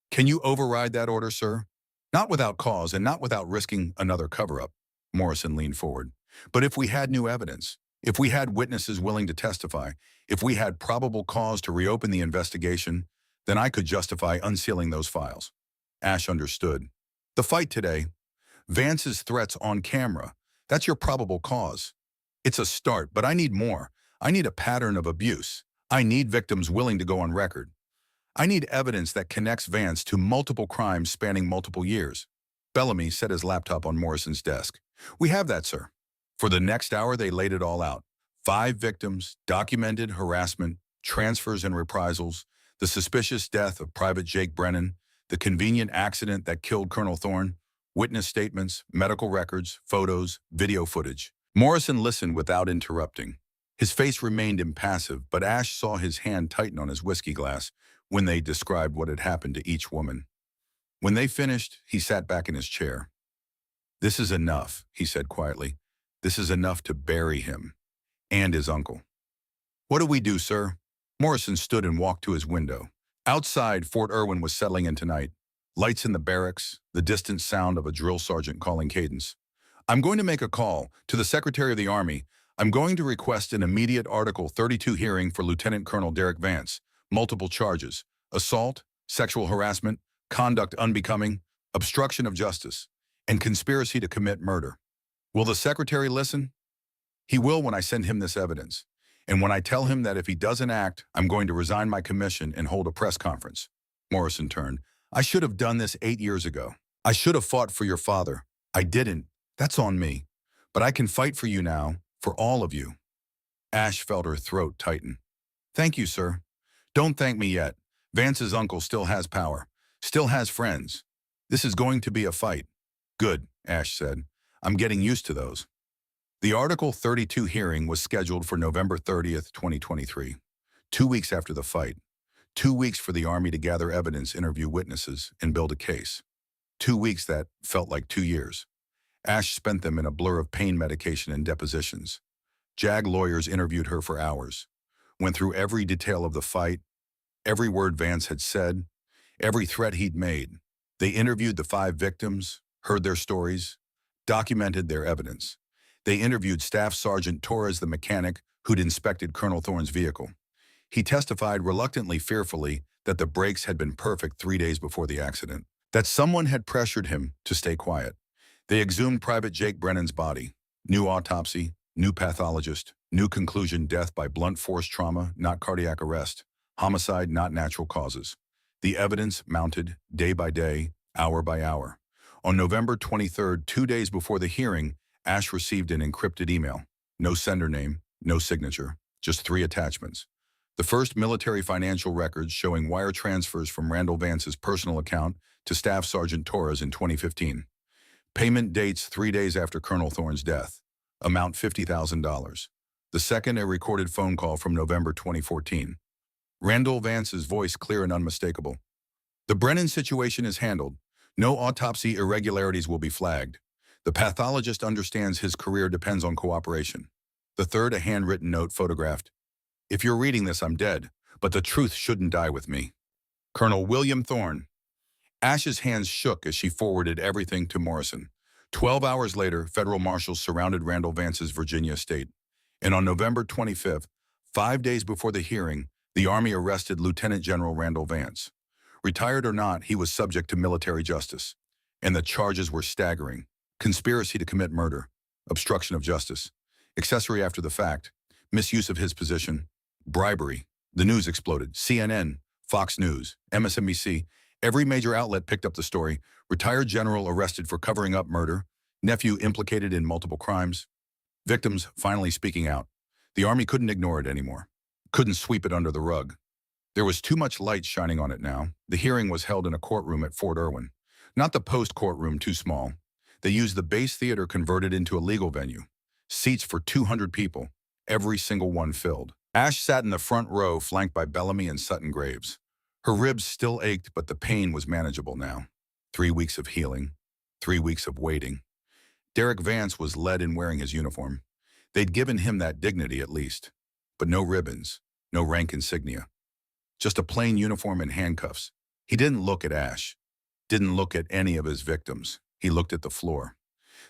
Can you override that order, sir? Not without cause and not without risking another cover-up. Morrison leaned forward. But if we had new evidence, if we had witnesses willing to testify, if we had probable cause to reopen the investigation, then I could justify unsealing those files. Ash understood. The fight today, Vance's threats on camera, that's your probable cause. It's a start, but I need more. I need a pattern of abuse. I need victims willing to go on record. I need evidence that connects Vance to multiple crimes spanning multiple years. Bellamy set his laptop on Morrison's desk. We have that, sir. For the next hour, they laid it all out. 5 victims, documented harassment, transfers and reprisals, the suspicious death of Private Jake Brennan, the convenient accident that killed Colonel Thorne, witness statements, medical records, photos, video footage. Morrison listened without interrupting. His face remained impassive, but Ash saw his hand tighten on his whiskey glass when they described what had happened to each woman. When they finished, he sat back in his chair. This is enough, he said quietly. This is enough to bury him and his uncle. What do we do, sir? Morrison stood and walked to his window. Outside, Fort Irwin was settling in tonight. Lights in the barracks, the distant sound of a drill sergeant calling cadence. I'm going to make a call to the Secretary of the Army. I'm going to request an immediate Article 32 hearing for Lieutenant Colonel Derek Vance. Multiple charges: assault, sexual harassment, conduct unbecoming, obstruction of justice, and conspiracy to commit murder. Will the Secretary listen? He will when I send him this evidence. And when I tell him that if he doesn't act, I'm going to resign my commission and hold a press conference. Morrison turned. I should have done this 8 years ago. I should have fought for your father. I didn't. That's on me. But I can fight for you now, for all of you. Ash felt her throat tighten. Thank you, sir. Don't thank me yet. Vance's uncle still has power, still has friends. This is going to be a fight. Good, Ash said. I'm getting used to those. The Article 32 hearing was scheduled for November 30th, 2023, 2 weeks after the fight. 2 weeks for the Army to gather evidence, interview witnesses, and build a case. 2 weeks that felt like 2 years. Ash spent them in a blur of pain medication and depositions. JAG lawyers interviewed her for hours, went through every detail of the fight, every word Vance had said, every threat he'd made. They interviewed the 5 victims, heard their stories, documented their evidence. They interviewed Staff Sergeant Torres, the mechanic who'd inspected Colonel Thorne's vehicle. He testified reluctantly, fearfully, that the brakes had been perfect 3 days before the accident, that someone had pressured him to stay quiet. They exhumed Private Jake Brennan's body. New autopsy, new pathologist, new conclusion: death by blunt force trauma, not cardiac arrest. Homicide, not natural causes. The evidence mounted day by day, hour by hour. On November 23rd, 2 days before the hearing, Ash received an encrypted email. No sender name, no signature, just 3 attachments. The first, military financial records showing wire transfers from Randall Vance's personal account to Staff Sergeant Torres in 2015. Payment dates 3 days after Colonel Thorne's death. Amount $50,000. The second, a recorded phone call from November 2014. Randall Vance's voice clear and unmistakable. The Brennan situation is handled. No autopsy irregularities will be flagged. The pathologist understands his career depends on cooperation. The third, a handwritten note photographed. If you're reading this, I'm dead, but the truth shouldn't die with me. Colonel William Thorne. Ash's hands shook as she forwarded everything to Morrison. 12 hours later, federal marshals surrounded Randall Vance's Virginia estate. And on November 25th, 5 days before the hearing, the Army arrested Lieutenant General Randall Vance. Retired or not, he was subject to military justice. And the charges were staggering. Conspiracy to commit murder, obstruction of justice, accessory after the fact, misuse of his position, bribery. The news exploded. CNN, Fox News, MSNBC, every major outlet picked up the story. Retired general arrested for covering up murder, nephew implicated in multiple crimes, victims finally speaking out. The army couldn't ignore it anymore, couldn't sweep it under the rug. There was too much light shining on it now. The hearing was held in a courtroom at Fort Irwin. Not the post courtroom, too small. They used the base theater converted into a legal venue. Seats for 200 people, every single one filled. Ash sat in the front row, flanked by Bellamy and Sutton Graves. Her ribs still ached, but the pain was manageable now. 3 weeks of healing, 3 weeks of waiting. Derek Vance was led in wearing his uniform. They'd given him that dignity at least. But no ribbons, no rank insignia. Just a plain uniform and handcuffs. He didn't look at Ash. Didn't look at any of his victims. He looked at the floor.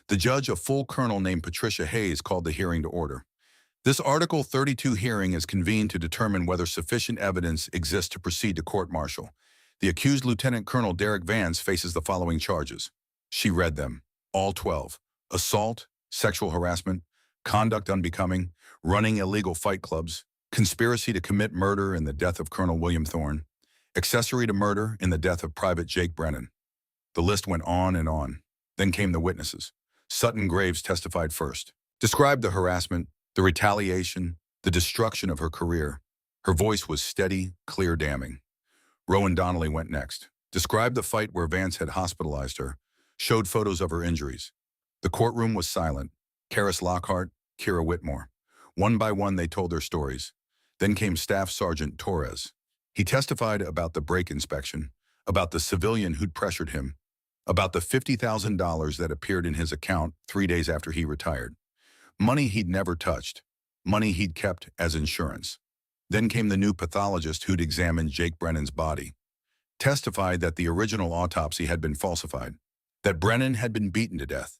The judge, a full colonel named Patricia Hayes, called the hearing to order. This Article 32 hearing is convened to determine whether sufficient evidence exists to proceed to court-martial. The accused Lieutenant Colonel Derek Vance faces the following charges. She read them, all 12. Assault, sexual harassment, conduct unbecoming, running illegal fight clubs, conspiracy to commit murder in the death of Colonel William Thorne, accessory to murder in the death of Private Jake Brennan. The list went on and on. Then came the witnesses. Sutton Graves testified first. Described the harassment, the retaliation, the destruction of her career. Her voice was steady, clear, damning. Rowan Donnelly went next. Described the fight where Vance had hospitalized her, showed photos of her injuries. The courtroom was silent. Karis Lockhart, Kira Whitmore. One by one, they told their stories. Then came Staff Sergeant Torres. He testified about the brake inspection, about the civilian who'd pressured him, about the $50,000 that appeared in his account 3 days after he retired. Money he'd never touched, money he'd kept as insurance. Then came the new pathologist who'd examined Jake Brennan's body. Testified that the original autopsy had been falsified, that Brennan had been beaten to death,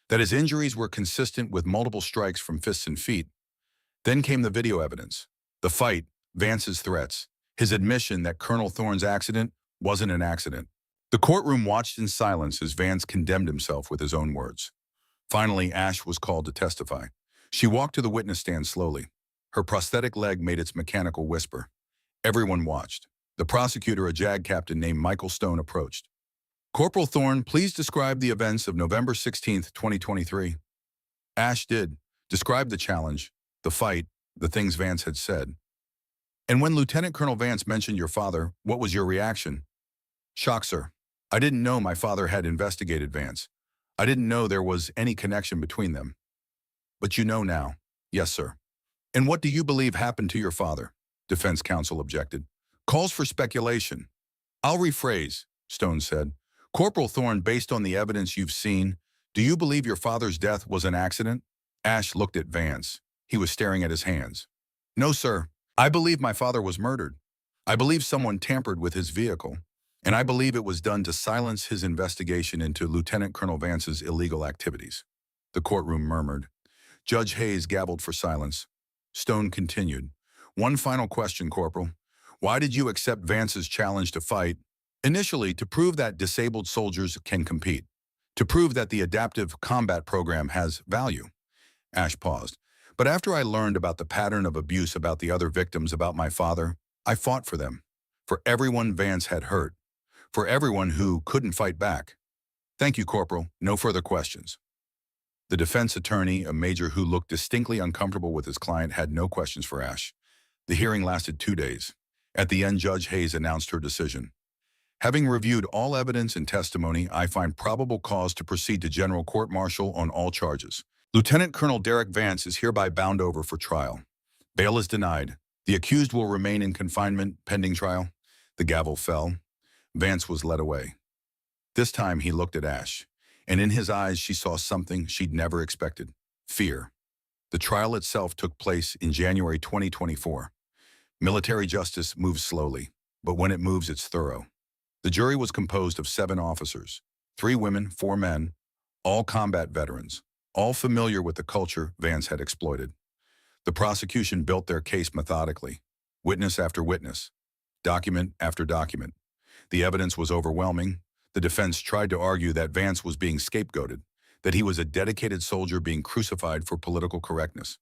that his injuries were consistent with multiple strikes from fists and feet. Then came the video evidence, the fight, Vance's threats, his admission that Colonel Thorne's accident wasn't an accident. The courtroom watched in silence as Vance condemned himself with his own words. Finally, Ash was called to testify. She walked to the witness stand slowly. Her prosthetic leg made its mechanical whisper. Everyone watched. The prosecutor, a JAG captain named Michael Stone, approached. Corporal Thorne, please describe the events of November 16, 2023. Ash did. Describe the challenge, the fight, the things Vance had said. And when Lieutenant Colonel Vance mentioned your father, what was your reaction? Shock, sir. I didn't know my father had investigated Vance. I didn't know there was any connection between them. But you know now. Yes, sir. And what do you believe happened to your father? Defense counsel objected. Calls for speculation. I'll rephrase, Stone said. Corporal Thorne, based on the evidence you've seen, do you believe your father's death was an accident? Ash looked at Vance. He was staring at his hands. No, sir. I believe my father was murdered. I believe someone tampered with his vehicle. And I believe it was done to silence his investigation into Lieutenant Colonel Vance's illegal activities. The courtroom murmured. Judge Hayes gabbled for silence. Stone continued. One final question, Corporal. Why did you accept Vance's challenge to fight? Initially, to prove that disabled soldiers can compete. To prove that the adaptive combat program has value. Ash paused. But after I learned about the pattern of abuse about the other victims, about my father, I fought for them. For everyone Vance had hurt. For everyone who couldn't fight back. Thank you, Corporal. No further questions. The defense attorney, a major who looked distinctly uncomfortable with his client, had no questions for Ash. The hearing lasted 2 days. At the end, Judge Hayes announced her decision. Having reviewed all evidence and testimony, I find probable cause to proceed to general court-martial on all charges. Lieutenant Colonel Derek Vance is hereby bound over for trial. Bail is denied. The accused will remain in confinement pending trial. The gavel fell. Vance was led away. This time he looked at Ash, and in his eyes she saw something she'd never expected. Fear. The trial itself took place in January 2024. Military justice moves slowly, but when it moves, it's thorough. The jury was composed of 7 officers, 3 women, 4 men, all combat veterans, all familiar with the culture Vance had exploited. The prosecution built their case methodically, witness after witness, document after document. The evidence was overwhelming. The defense tried to argue that Vance was being scapegoated, that he was a dedicated soldier being crucified for political correctness,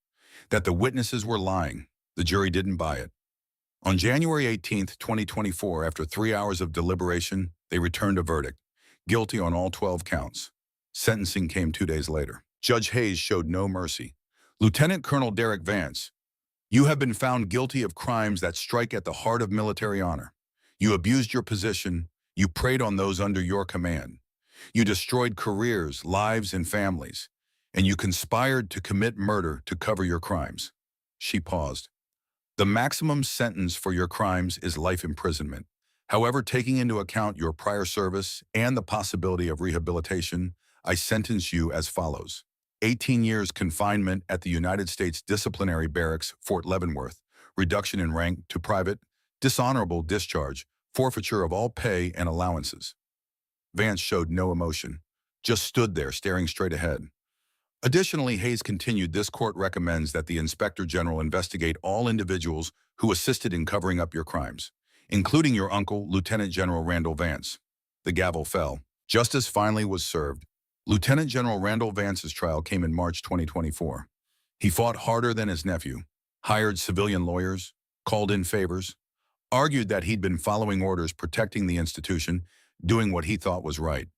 that the witnesses were lying. The jury didn't buy it. On January 18, 2024, after 3 hours of deliberation, they returned a verdict, guilty on all 12 counts. Sentencing came 2 days later. Judge Hayes showed no mercy. Lieutenant Colonel Derek Vance, you have been found guilty of crimes that strike at the heart of military honor. You abused your position. You preyed on those under your command. You destroyed careers, lives, and families. And you conspired to commit murder to cover your crimes. She paused. The maximum sentence for your crimes is life imprisonment. However, taking into account your prior service and the possibility of rehabilitation, I sentence you as follows. 18 years confinement at the United States Disciplinary Barracks, Fort Leavenworth, reduction in rank to private, dishonorable discharge, forfeiture of all pay and allowances. Vance showed no emotion, just stood there staring straight ahead. Additionally, Hayes continued, this court recommends that the Inspector General investigate all individuals who assisted in covering up your crimes, including your uncle, Lieutenant General Randall Vance. The gavel fell. Justice finally was served. Lieutenant General Randall Vance's trial came in March 2024. He fought harder than his nephew, hired civilian lawyers, called in favors, argued that he'd been following orders, protecting the institution, doing what he thought was right.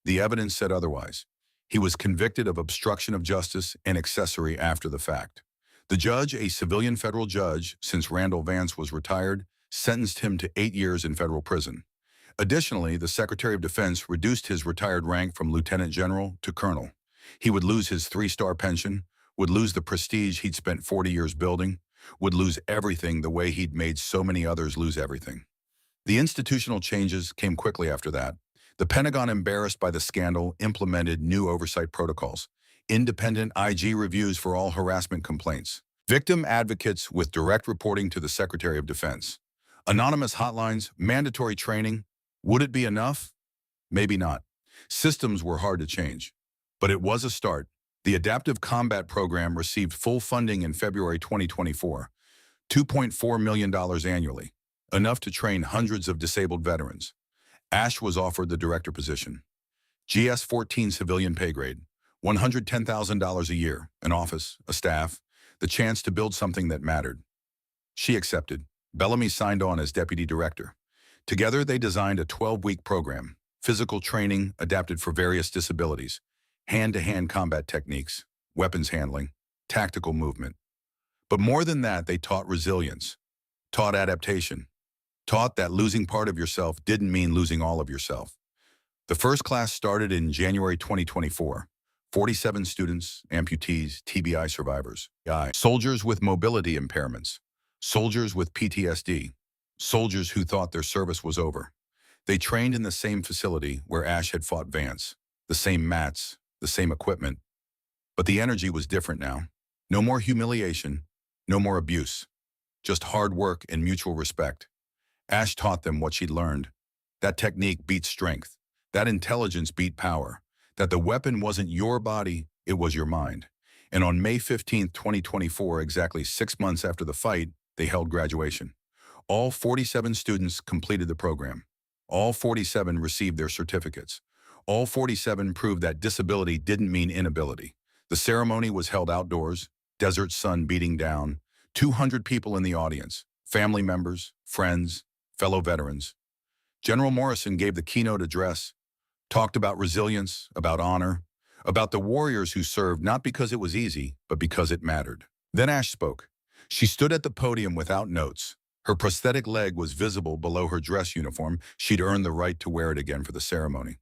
The evidence said otherwise. He was convicted of obstruction of justice and accessory after the fact. The judge, a civilian federal judge since Randall Vance was retired, sentenced him to 8 years in federal prison. Additionally, the Secretary of Defense reduced his retired rank from lieutenant general to colonel. He would lose his 3-star pension, would lose the prestige he'd spent 40 years building, would lose everything the way he'd made so many others lose everything. The institutional changes came quickly after that. The Pentagon, embarrassed by the scandal, implemented new oversight protocols, independent IG reviews for all harassment complaints, victim advocates with direct reporting to the Secretary of Defense, anonymous hotlines, mandatory training. Would it be enough? Maybe not. Systems were hard to change, but it was a start. The Adaptive Combat Program received full funding in February 2024, $2.4 million annually, enough to train hundreds of disabled veterans. Ash was offered the director position. GS-14 civilian pay grade, $110,000 a year, an office, a staff, the chance to build something that mattered. She accepted. Bellamy signed on as deputy director. Together, they designed a 12-week program, physical training adapted for various disabilities, hand-to-hand combat techniques, weapons handling, tactical movement. But more than that, they taught resilience, taught adaptation, taught that losing part of yourself didn't mean losing all of yourself. The first class started in January 2024. 47 students, amputees, TBI survivors, soldiers with mobility impairments, soldiers with PTSD, soldiers who thought their service was over. They trained in the same facility where Ash had fought Vance, the same mats, the same equipment. But the energy was different now. No more humiliation, no more abuse, just hard work and mutual respect. Ash taught them what she'd learned. That technique beat strength. That intelligence beat power. That the weapon wasn't your body, it was your mind. And on May 15, 2024, exactly 6 months after the fight, they held graduation. All 47 students completed the program. All 47 received their certificates. All 47 proved that disability didn't mean inability. The ceremony was held outdoors, desert sun beating down, 200 people in the audience, family members, friends, fellow veterans. General Morrison gave the keynote address, talked about resilience, about honor, about the warriors who served not because it was easy, but because it mattered. Then Ash spoke. She stood at the podium without notes. Her prosthetic leg was visible below her dress uniform. She'd earned the right to wear it again for the ceremony.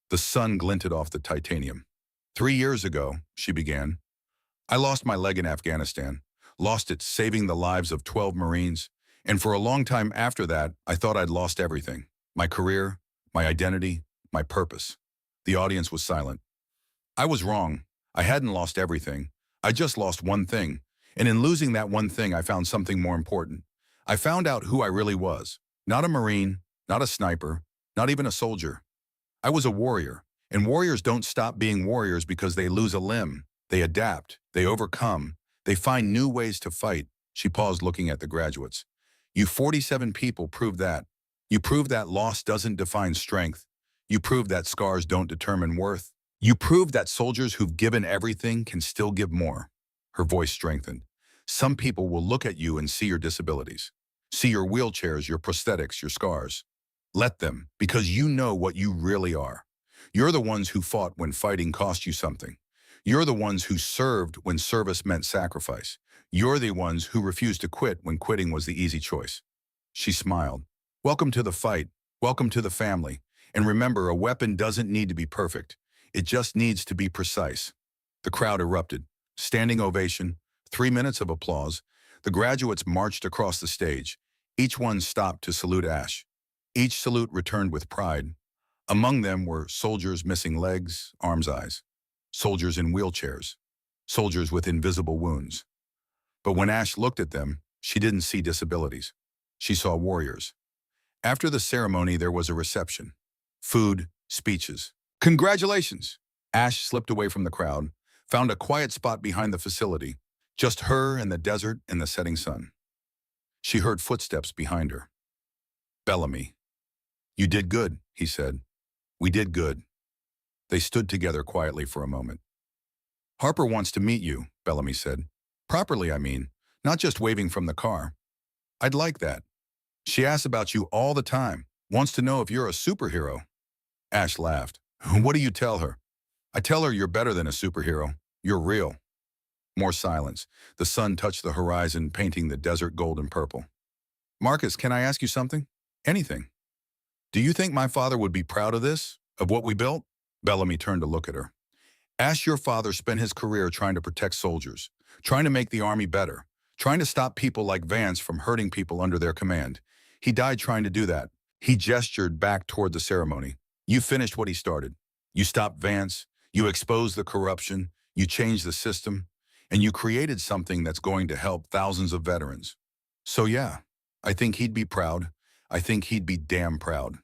The sun glinted off the titanium. 3 years ago, she began, I lost my leg in Afghanistan, lost it saving the lives of 12 Marines, and for a long time after that, I thought I'd lost everything. My career, my identity, my purpose. The audience was silent. I was wrong. I hadn't lost everything. I just lost one thing. And in losing that one thing, I found something more important. I found out who I really was. Not a Marine, not a sniper, not even a soldier. I was a warrior. And warriors don't stop being warriors because they lose a limb. They adapt. They overcome. They find new ways to fight. She paused, looking at the graduates. You 47 people proved that. You prove that loss doesn't define strength. You prove that scars don't determine worth. You prove that soldiers who've given everything can still give more. Her voice strengthened. Some people will look at you and see your disabilities. See your wheelchairs, your prosthetics, your scars. Let them, because you know what you really are. You're the ones who fought when fighting cost you something. You're the ones who served when service meant sacrifice. You're the ones who refused to quit when quitting was the easy choice. She smiled. Welcome to the fight. Welcome to the family. And remember, a weapon doesn't need to be perfect. It just needs to be precise. The crowd erupted. Standing ovation, 3 minutes of applause. The graduates marched across the stage. Each one stopped to salute Ash. Each salute returned with pride. Among them were soldiers missing legs, arms, eyes. Soldiers in wheelchairs. Soldiers with invisible wounds. But when Ash looked at them, she didn't see disabilities. She saw warriors. After the ceremony, there was a reception. Food, speeches. Congratulations! Ash slipped away from the crowd, found a quiet spot behind the facility, just her and the desert and the setting sun. She heard footsteps behind her. Bellamy. You did good, he said. We did good. They stood together quietly for a moment. Harper wants to meet you, Bellamy said. Properly, I mean, not just waving from the car. I'd like that. She asks about you all the time, wants to know if you're a superhero. Ash laughed. What do you tell her? I tell her you're better than a superhero. You're real. More silence. The sun touched the horizon, painting the desert gold and purple. Marcus, can I ask you something? Anything. Do you think my father would be proud of this? Of what we built? Bellamy turned to look at her. Ash, your father spent his career trying to protect soldiers, trying to make the army better, trying to stop people like Vance from hurting people under their command. He died trying to do that. He gestured back toward the ceremony. You finished what he started. You stopped Vance, you exposed the corruption, you changed the system, and you created something that's going to help thousands of veterans. So yeah, I think he'd be proud. I think he'd be damn proud.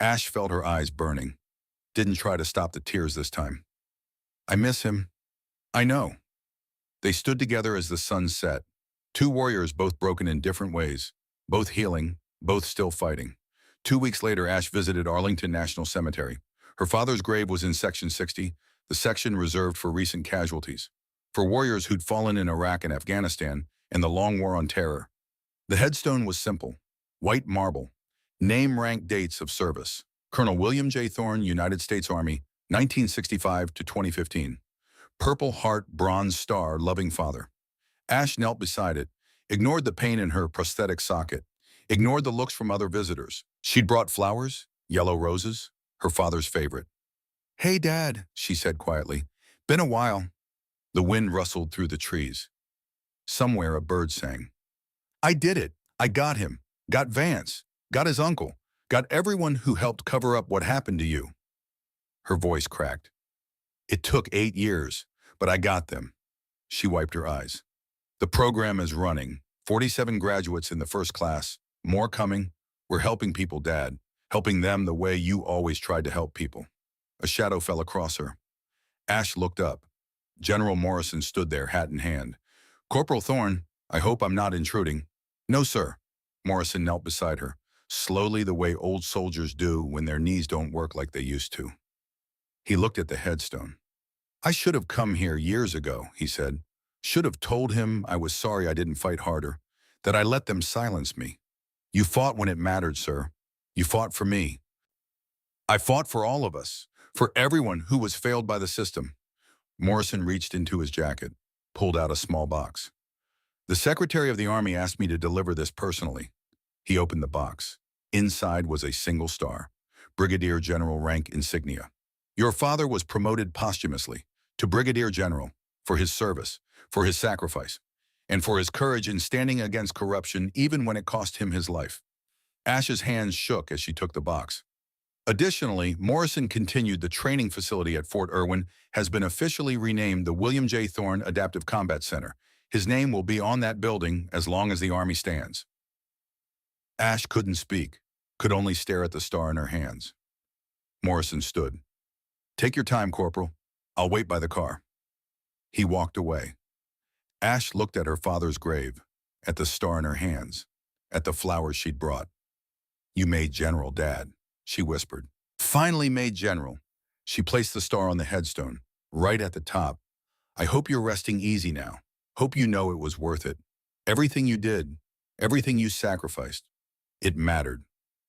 Ash felt her eyes burning. Didn't try to stop the tears this time. I miss him. I know. They stood together as the sun set. Two warriors, both broken in different ways, both healing, both still fighting. 2 weeks later, Ash visited Arlington National Cemetery. Her father's grave was in Section 60, the section reserved for recent casualties, for warriors who'd fallen in Iraq and Afghanistan and the long war on terror. The headstone was simple, white marble, name, rank, dates of service. Colonel William J. Thorne, United States Army, 1965 to 2015. Purple heart, bronze star, loving father. Ash knelt beside it, ignored the pain in her prosthetic socket, ignored the looks from other visitors. She'd brought flowers, yellow roses, her father's favorite. Hey, Dad, she said quietly. Been a while. The wind rustled through the trees. Somewhere a bird sang. I did it. I got him. Got Vance. Got his uncle. Got everyone who helped cover up what happened to you. Her voice cracked. It took 8 years, but I got them. She wiped her eyes. The program is running. 47 graduates in the first class. More coming. We're helping people, Dad. Helping them the way you always tried to help people. A shadow fell across her. Ash looked up. General Morrison stood there, hat in hand. Corporal Thorne, I hope I'm not intruding. No, sir. Morrison knelt beside her, slowly the way old soldiers do when their knees don't work like they used to. He looked at the headstone. I should have come here years ago, he said. Should have told him I was sorry I didn't fight harder, that I let them silence me. You fought when it mattered, sir. You fought for me. I fought for all of us, for everyone who was failed by the system. Morrison reached into his jacket, pulled out a small box. The Secretary of the Army asked me to deliver this personally. He opened the box. Inside was a single star, Brigadier General rank insignia. Your father was promoted posthumously to Brigadier General for his service, for his sacrifice, and for his courage in standing against corruption even when it cost him his life. Ash's hands shook as she took the box. Additionally, Morrison continued the training facility at Fort Irwin has been officially renamed the William J. Thorne Adaptive Combat Center. His name will be on that building as long as the Army stands. Ash couldn't speak, could only stare at the star in her hands. Morrison stood. Take your time, Corporal. I'll wait by the car. He walked away. Ash looked at her father's grave, at the star in her hands, at the flowers she'd brought. You made General, Dad, she whispered. Finally made General. She placed the star on the headstone, right at the top. I hope you're resting easy now. Hope you know it was worth it. Everything you did, everything you sacrificed, it mattered.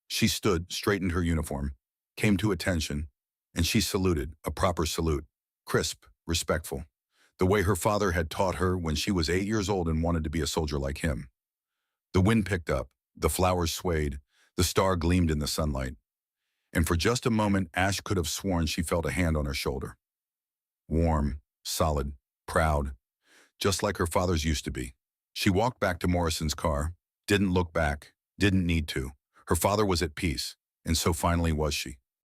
She stood, straightened her uniform, came to attention, and she saluted, a proper salute, crisp, respectful, the way her father had taught her when she was 8 years old and wanted to be a soldier like him. The wind picked up, the flowers swayed, the star gleamed in the sunlight, and for just a moment Ash could have sworn she felt a hand on her shoulder. Warm, solid, proud, just like her father's used to be. She walked back to Morrison's car, didn't look back, didn't need to. Her father was at peace, and so finally was she.